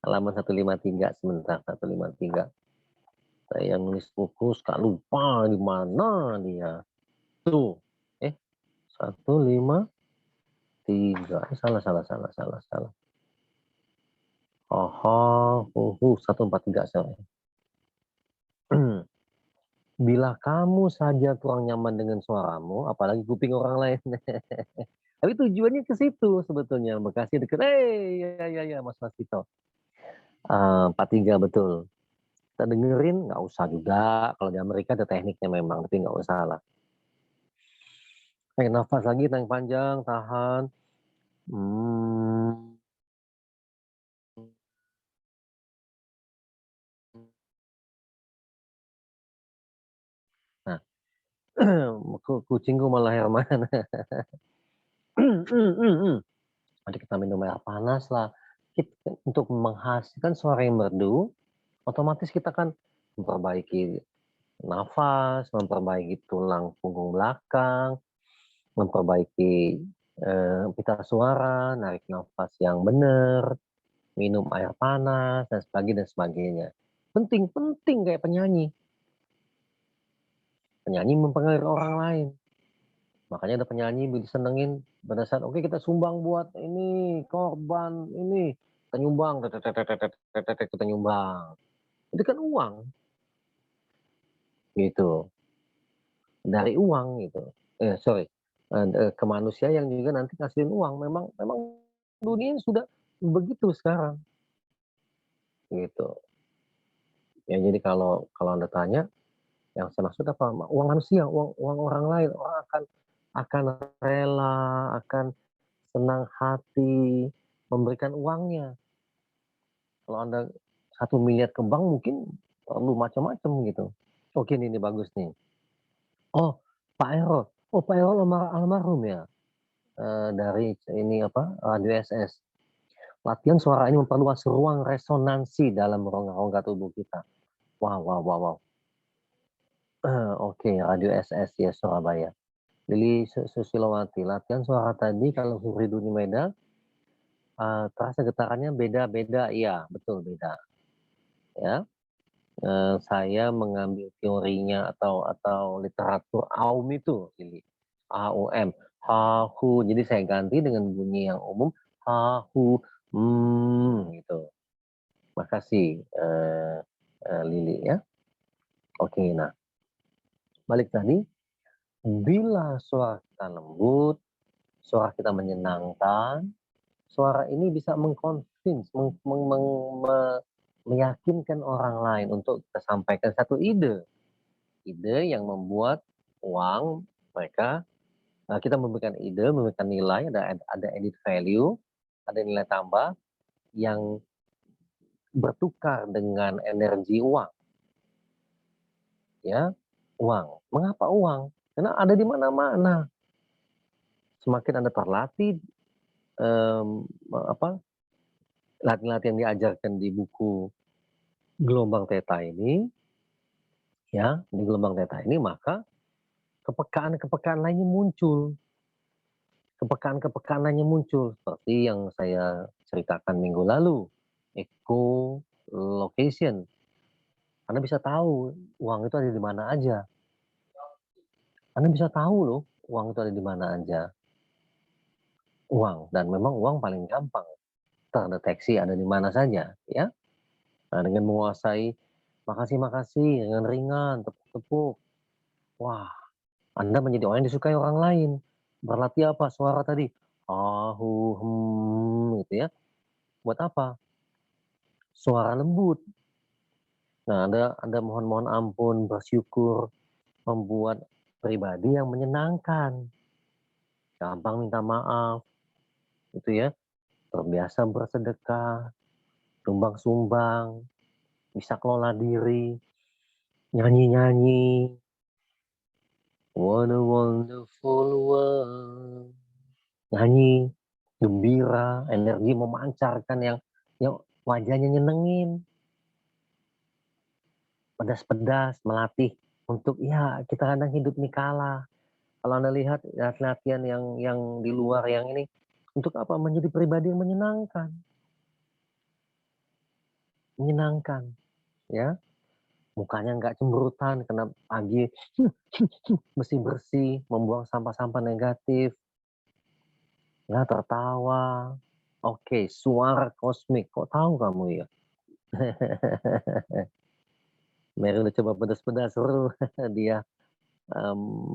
Halaman 153, sebentar, 153. Saya yang nulis buku, suka lupa di mana dia. Tuh, 153. Salah. Oh, 143, sorry. Bila kamu saja kurang nyaman dengan suaramu, apalagi kuping orang lain. Tapi tujuannya ke situ sebetulnya. Bekasi deket. Ya, Mas Tito. 43 betul. Kita dengerin, nggak usah juga. Kalau di Amerika ada tekniknya memang, tapi nggak usah lah. Tarik nafas lagi, tarik panjang, tahan. Nah, kucingku malah herman. Nanti kita minum air panas lah. Untuk menghasilkan suara yang merdu, otomatis kita kan memperbaiki nafas, memperbaiki tulang punggung belakang, memperbaiki pita suara, narik nafas yang benar, minum air panas, dan sebagainya. Penting kayak penyanyi. Penyanyi mempengaruhi orang lain. Makanya ada penyanyi disenengin pada saat oke kita sumbang buat ini korban ini kita nyumbang kita nyumbang itu kan uang gitu dari uang gitu sorry ke manusia yang juga nanti ngasihin uang memang dunia ini sudah begitu sekarang gitu ya jadi kalau Anda tanya yang saya maksud apa uang manusia uang orang lain orang akan rela akan senang hati memberikan uangnya. Kalau Anda 1 miliar ke bank mungkin perlu macam-macam gitu. Oke ini bagus nih. Oh Pak Erol. Oh Pak Erol almarhum ya. Dari ini apa Radio SS. Latihan suara ini memperluas ruang resonansi dalam rongga-rongga tubuh kita. Wow. Oke, Radio SS ya Surabaya. Lili Susilowati, latihan suara tadi kalau Huriduni Meda terasa getarannya beda-beda, iya betul beda. Ya, saya mengambil teorinya atau literatur AUM itu, Lili, AUM, hahu. Jadi saya ganti dengan bunyi yang umum, hahu, gitu. Makasih, Lili ya. Oke, nah balik tadi, bila suara kita lembut, suara kita menyenangkan, suara ini bisa meng-convince, meyakinkan orang lain untuk kita sampaikan satu ide. Ide yang membuat uang mereka, kita memberikan ide, memberikan nilai, ada added value, ada nilai tambah yang bertukar dengan energi uang, ya. Uang. Mengapa uang? Karena ada di mana-mana. Semakin Anda terlatih, apa, latihan-latihan diajarkan di buku gelombang theta ini, ya, di gelombang theta ini, maka kepekaan-kepekaan lainnya muncul. Kepekaan-kepekaan lainnya muncul, seperti yang saya ceritakan minggu lalu, echolocation. Anda bisa tahu uang itu ada di mana aja. Anda bisa tahu loh, uang itu ada di mana aja. Uang, dan memang uang paling gampang terdeteksi ada di mana saja, ya. Nah, dengan menguasai makasih makasih dengan ringan, tepuk-tepuk. Wah, Anda menjadi orang yang disukai orang lain. Berlatih apa? Suara tadi, ahu, gitu ya. Buat apa? Suara lembut. Nah, Anda mohon ampun, bersyukur, membuat pribadi yang menyenangkan. Gampang minta maaf, gitu ya. Terbiasa bersedekah, sumbang-sumbang, bisa kelola diri, nyanyi-nyanyi. What a wonderful world. Nyanyi, gembira, energi memancarkan yang wajahnya nyenengin. Pedas-pedas, melatih untuk ya kita kadang hidup nih kalah. Kalau Anda lihat latihan yang di luar yang ini, untuk apa? Menjadi pribadi yang menyenangkan. Menyenangkan, ya. Mukanya nggak cemberutan karena pagi bersih-bersih, membuang sampah-sampah negatif, ya tertawa. Oke, suara kosmik. Kok tahu kamu ya? Mary udah coba pedas-pedas, seru dia,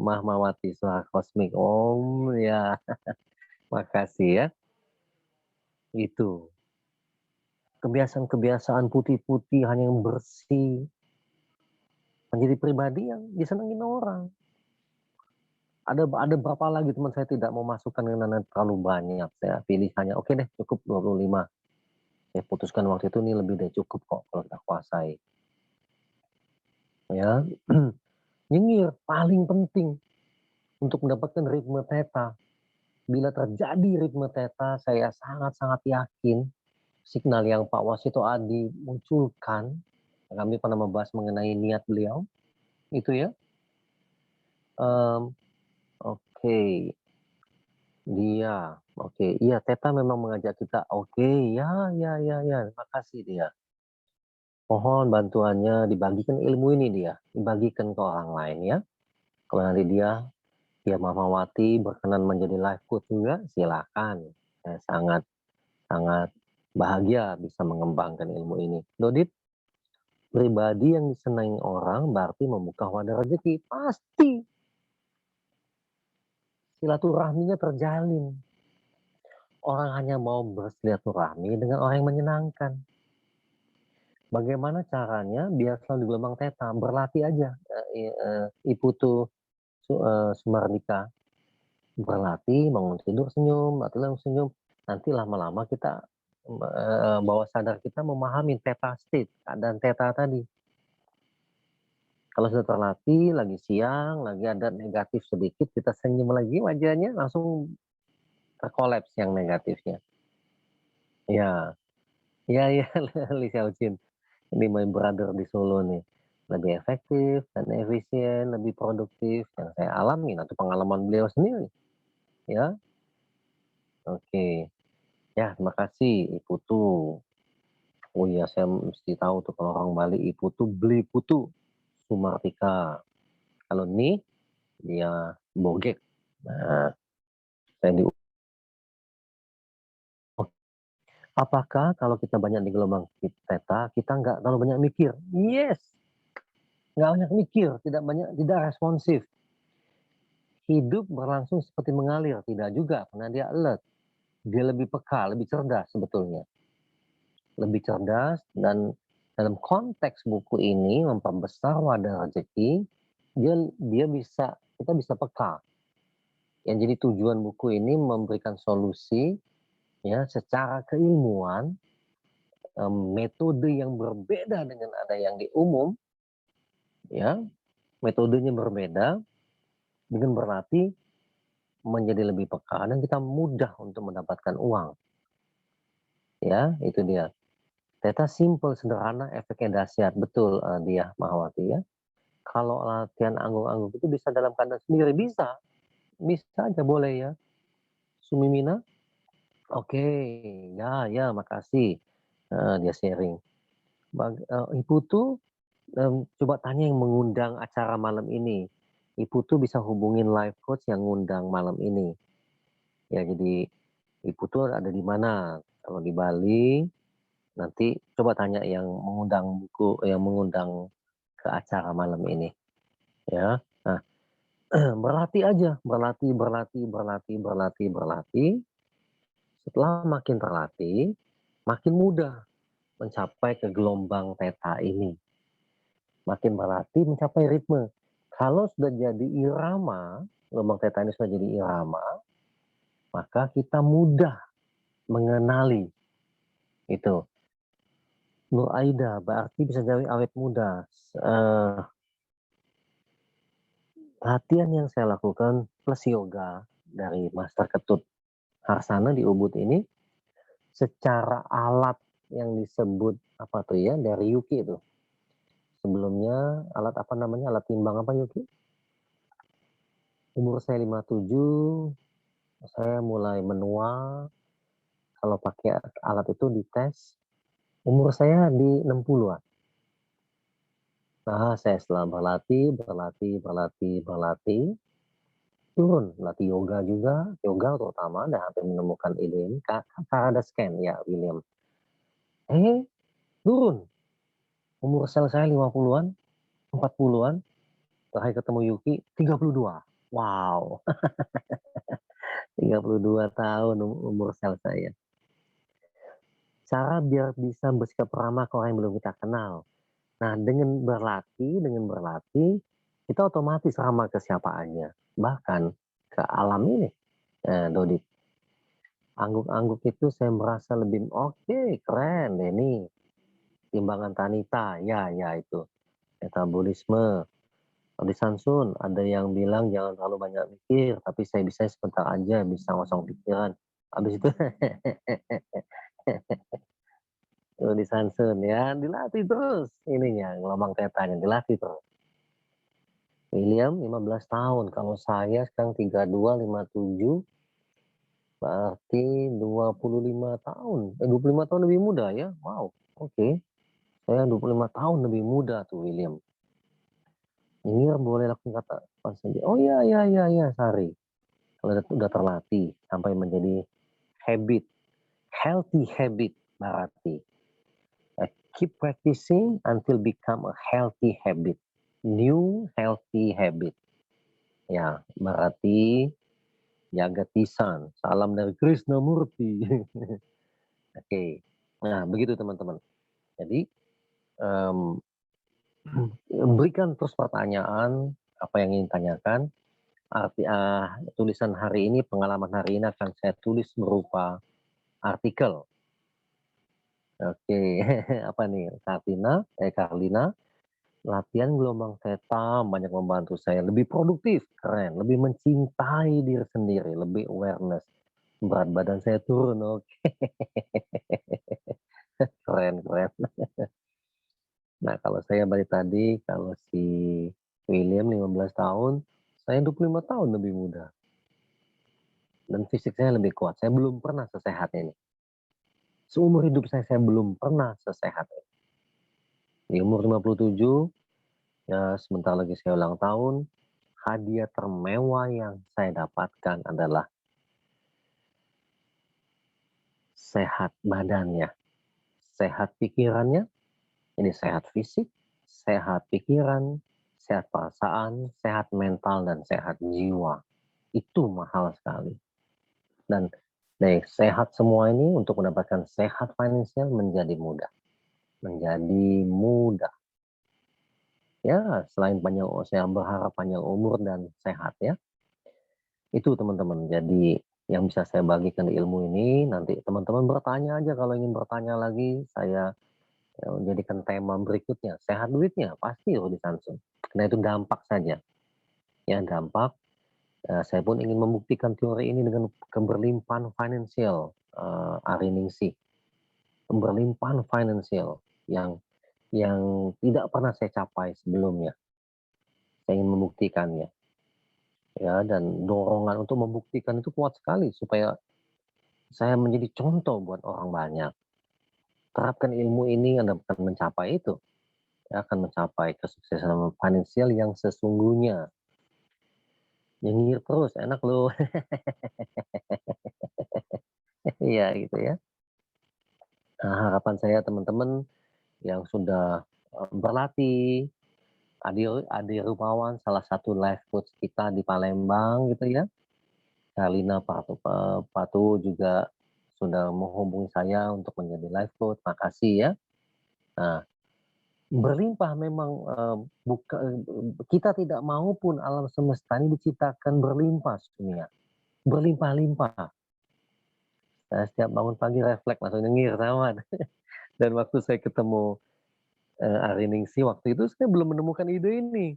Mahmawati suara kosmik. Om, ya, makasih ya. Itu. Kebiasaan-kebiasaan putih-putih, hanya yang bersih, menjadi pribadi yang disenengin orang. Ada berapa lagi teman saya tidak mau masukkan karena terlalu banyak, saya pilih hanya, oke deh cukup 25. Saya putuskan waktu itu, ini lebih dari cukup kok kalau kita kuasai. Ya, nyengir paling penting untuk mendapatkan ritme theta. Bila terjadi ritme theta, saya sangat-sangat yakin signal yang Pak Wasito Adi munculkan, kami pernah membahas mengenai niat beliau, itu ya. Oke, dia, oke, iya theta memang mengajak kita, oke, ya, ya, ya, ya, terima kasih dia. Mohon bantuannya dibagikan ilmu ini dia, dibagikan ke orang lain ya. Kalau nanti dia Mahmawati berkenan menjadi live coach juga, silakan. Saya sangat sangat bahagia bisa mengembangkan ilmu ini. Dodit, pribadi yang disenangi orang berarti membuka wadah rezeki. Pasti silaturahminya terjalin. Orang hanya mau bersilaturahmi dengan orang yang menyenangkan. Bagaimana caranya biar selalu di gelombang theta? Berlatih aja, Iputu Sumardika. Berlatih, bangun tidur senyum, atau langsung senyum. Nanti lama-lama kita, bawah sadar kita memahami theta state, keadaan theta tadi. Kalau sudah terlatih, lagi siang, lagi ada negatif sedikit, kita senyum lagi, wajahnya langsung terkolaps yang negatifnya. Ya, ya, ya, Li Xiaojin. Ini my brother di Solo nih. Lebih efektif dan efisien, lebih produktif. Yang saya alami, atau pengalaman beliau sendiri. Ya, oke. Ya, terima kasih, Iputu. Oh iya, saya mesti tahu tuh kalau orang Bali, Iputu, beli putu. Sumartika. Kalau nih, dia bogek. Nah, Saya di apakah kalau kita banyak di gelombang theta, kita nggak terlalu banyak mikir? Yes, nggak banyak mikir, tidak responsif. Hidup berlangsung seperti mengalir, tidak juga, karena dia alert. Dia lebih peka, lebih cerdas sebetulnya. Lebih cerdas, dan dalam konteks buku ini memperbesar wadah rezeki, kita bisa peka. Yang jadi tujuan buku ini memberikan solusi ya secara keilmuan, metode yang berbeda dengan ada yang di umum, ya, metodenya berbeda, dengan berlatih menjadi lebih peka dan kita mudah untuk mendapatkan uang. Ya, itu dia. Ternyata simple, sederhana, efeknya dahsyat. Betul, dia Mahawati ya. Kalau latihan angguk-angguk itu bisa dalam keadaan sendiri, bisa. Bisa aja boleh ya. Sumimina, oke, ya, ya, makasih. Dia sharing. Ibu tuh coba tanya yang mengundang acara malam ini. Ibu tuh bisa hubungin live coach yang ngundang malam ini. Ya, jadi Ibu tuh ada di mana? Kalau di Bali, nanti coba tanya yang mengundang ke acara malam ini, ya. Nah, berlatih aja, berlatih, berlatih, berlatih, berlatih, berlatih. Setelah makin terlatih, makin mudah mencapai ke gelombang theta ini. Makin berlatih mencapai ritme. Kalau sudah jadi irama, gelombang theta ini sudah jadi irama, maka kita mudah mengenali itu. Nur Aida, berarti bisa jadi awet muda. Latihan yang saya lakukan plus yoga dari Master Ketut Harsana di Ubud ini, secara alat yang disebut apa tuh ya, dari Yuki itu. Sebelumnya alat apa namanya, alat timbang apa Yuki? Umur saya 57, saya mulai menua, kalau pakai alat itu dites, umur saya di 60-an. Nah, saya setelah berlatih, berlatih, berlatih, berlatih, turun, latih yoga juga, yoga terutama, dan hampir menemukan ide ini, karena ada scan ya, William. Turun, umur sel saya 50-an, 40-an, terakhir ketemu Yuki, 32. Wow, 32 tahun umur sel saya. Cara biar bisa bersikap ramah ke orang yang belum kita kenal. Nah, dengan berlatih, kita otomatis ramah ke siapa aja. Bahkan ke alam ini, Dodi. Angguk-angguk itu saya merasa lebih, oke, keren deh nih. Timbangan Tanita, ya, ya itu. Metabolisme. Di Sansun, ada yang bilang jangan terlalu banyak mikir, tapi saya bisa sebentar aja, bisa ngosong pikiran. Habis itu, di Sansun ya, dilatih terus ininya, gelombang tetanya, dilatih terus. William 15 tahun, kalau saya sekarang 32, 57, berarti 25 tahun. 25 tahun lebih muda ya, wow, oke. Saya 25 tahun lebih muda tuh William. Ini boleh langsung kata pas saja, oh ya, ya, ya, ya, Sari. Kalau udah terlatih sampai menjadi habit, healthy habit berarti. Keep practicing until become a healthy habit. New healthy habit. Ya, berarti jaga tisan. Salam dari Krishnamurti. Oke. Nah, begitu teman-teman. Jadi, um, berikan terus pertanyaan apa yang ingin tanyakan. Tulisan hari ini, pengalaman hari ini akan saya tulis berupa artikel. Oke, apa nih, Karlina, latihan gelombang theta banyak membantu saya lebih produktif, keren, lebih mencintai diri sendiri, lebih awareness. Berat badan saya turun, oke. Keren, keren. Nah, kalau saya balik tadi, kalau si William 15 tahun, saya 25 tahun lebih muda. Dan fisik saya lebih kuat. Saya belum pernah sesehat ini. Seumur hidup saya belum pernah sesehat ini. Di umur 57, ya sebentar lagi saya ulang tahun, hadiah termewah yang saya dapatkan adalah sehat badannya, sehat pikirannya, ini sehat fisik, sehat pikiran, sehat perasaan, sehat mental, dan sehat jiwa. Itu mahal sekali. Dan sehat semua ini untuk mendapatkan sehat finansial menjadi mudah. Menjadi mudah. Ya, selain saya berharap panjang umur dan sehat ya. Itu teman-teman. Jadi yang bisa saya bagikan ilmu ini, nanti teman-teman bertanya aja kalau ingin bertanya lagi, saya jadikan tema berikutnya. Sehat duitnya, pasti Rudy Samsun. Karena itu dampak saja. Ya, dampak. Saya pun ingin membuktikan teori ini dengan keberlimpahan finansial Ari Ningsih. Keberlimpahan finansial yang tidak pernah saya capai sebelumnya. Saya ingin membuktikannya. Ya, dan dorongan untuk membuktikan itu kuat sekali supaya saya menjadi contoh buat orang banyak. Terapkan ilmu ini, Anda akan mencapai itu. Ya, akan mencapai kesuksesan finansial yang sesungguhnya. Nyengir terus, enak loh. Iya gitu ya. Nah, harapan saya teman-teman yang sudah berlatih, Adi Rumawan, salah satu life coach kita di Palembang gitu ya. Karlina Patu juga sudah menghubungi saya untuk menjadi life coach. Makasih ya. Nah, berlimpah memang kita tidak mau pun alam semesta ini diciptakan berlimpah dunia. Berlimpah-limpah. Saya setiap bangun pagi refleks langsung nyengir taman. Dan waktu saya ketemu Ari Ningsih waktu itu saya belum menemukan ide ini.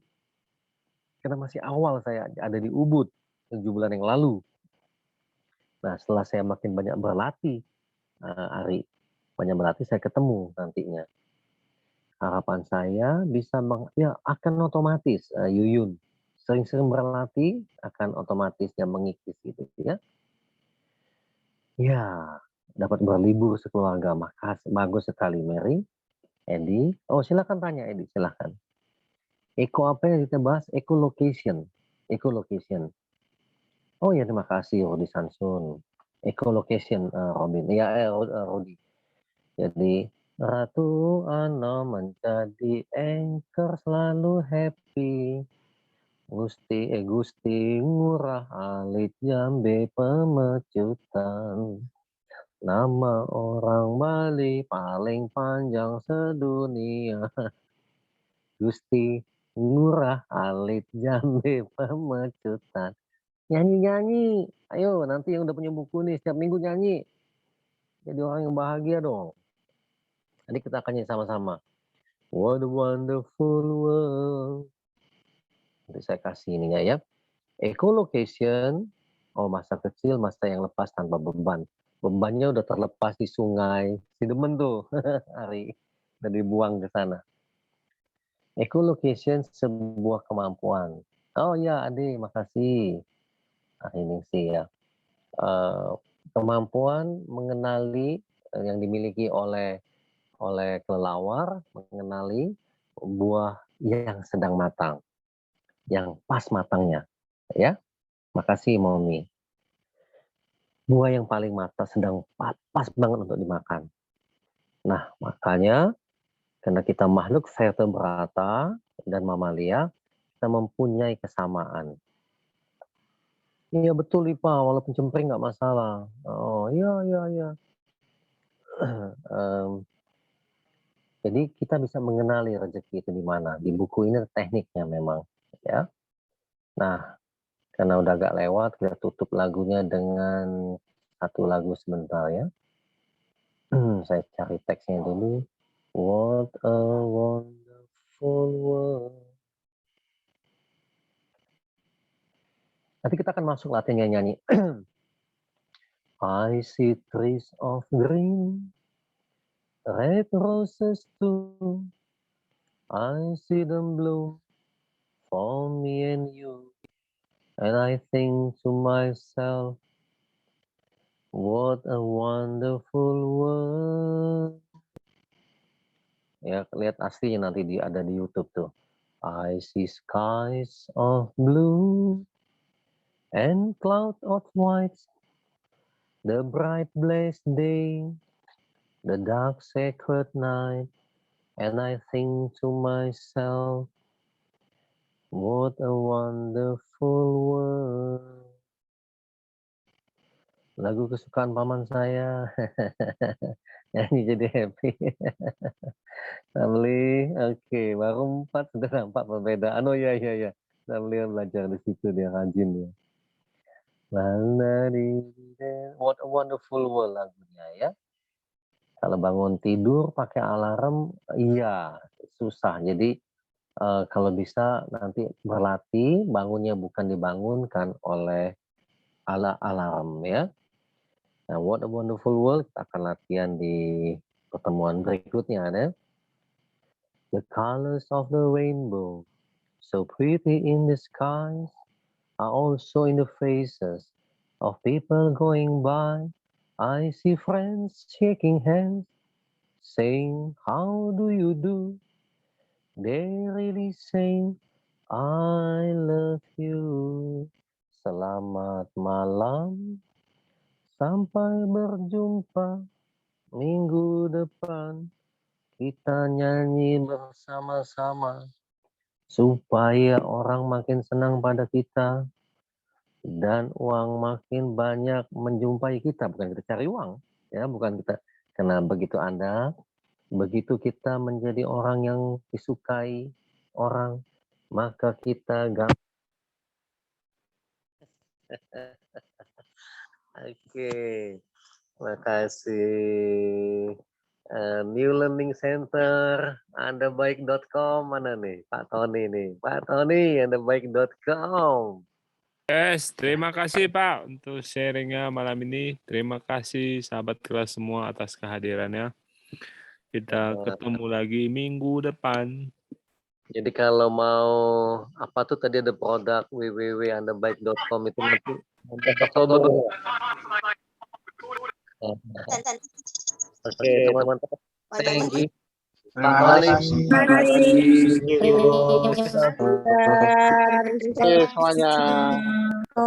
Karena masih awal saya ada di Ubud 7 bulan yang lalu. Nah, setelah saya makin banyak berlatih, Ari, banyak berlatih saya ketemu nantinya. Harapan saya bisa akan otomatis Yuyun. Sering-sering berlatih akan otomatis yang mengikis gitu ya. Ya, dapat berlibur sekeluarga. Makasih, bagus sekali Mary. Edi, oh silakan tanya Edi, silakan. Eco apa yang kita bahas? Ecolocation. Ecolocation. Oh ya, terima kasih Rudi Samsun. Ecolocation, Robin. Ya, Rudi. Jadi, Ratu Ana menjadi anchor selalu happy. Gusti ngurah alit jambe pemecutan. Nama orang Bali paling panjang sedunia. Gusti ngurah alit jambe pemecutan. Nyanyi-nyanyi. Ayo, nanti yang udah punya buku nih, setiap minggu nyanyi. Jadi orang yang bahagia dong. Nanti kita akan nyanyi sama-sama. What a wonderful world. Nanti saya kasih ininya ya. Ecolocation, masa kecil, masa yang lepas tanpa beban. Bebannya udah terlepas di sungai. Si demen tuh, Ari. Udah dibuang ke sana. Ecolocation sebuah kemampuan. Oh ya, Ade, makasih. Ini sih ya. Kemampuan mengenali yang dimiliki oleh kelelawar, mengenali buah yang sedang matang, yang pas matangnya, ya. Makasih, Momi. Buah yang paling matang sedang pas banget untuk dimakan. Nah, makanya karena kita makhluk vertebrata dan mamalia, kita mempunyai kesamaan. Iya betul Ipa, walaupun cempreng nggak masalah. Oh iya. Jadi kita bisa mengenali rezeki itu di mana. Di buku ini tekniknya memang, ya. Nah, karena udah agak lewat, kita tutup lagunya dengan satu lagu sebentar ya. Saya cari teksnya dulu. What a wonderful world. Nanti kita akan masuk latihan nyanyi. I see trees of green, red roses too. I see them bloom for me and you. And I think to myself, what a wonderful world. Ya, lihat aslinya nanti ada di YouTube tuh. I see skies of blue and clouds of white. The bright blessed day, the dark sacred night, and I think to myself, what a wonderful world. Lagu kesukaan paman saya. Nyanyi jadi happy. Family, oke, baru 4 sudah nampak perbedaan. Oh iya. Family belajar di situ, dia rajin ya. What a wonderful world lagunya ya. Kalau bangun tidur pakai alarm, iya susah. Jadi kalau bisa nanti berlatih, bangunnya bukan dibangunkan oleh alarm ya. Nah, what a wonderful world kita akan latihan di pertemuan berikutnya ya. The colors of the rainbow, so pretty in the skies, are also in the faces of people going by. I see friends shaking hands, saying, how do you do? They really saying, I love you. Selamat malam, sampai berjumpa minggu depan. Kita nyanyi bersama-sama supaya orang makin senang pada kita dan uang makin banyak menjumpai kita. Bukan kita cari uang, ya, bukan kita. Karena begitu kita menjadi orang yang disukai orang, maka kita Oke, makasih. New Learning Center, andabaik.com mana nih? Pak Tony nih. Pak Tony, andabaik.com. Yes, terima kasih Pak untuk sharingnya malam ini. Terima kasih sahabat kelas semua atas kehadirannya. Kita ketemu lagi minggu depan. Jadi kalau mau apa tuh tadi ada produk www.andabaik.com itu nanti Oktober. Oke, teman-teman. Thank you. Terima kasih semuanya.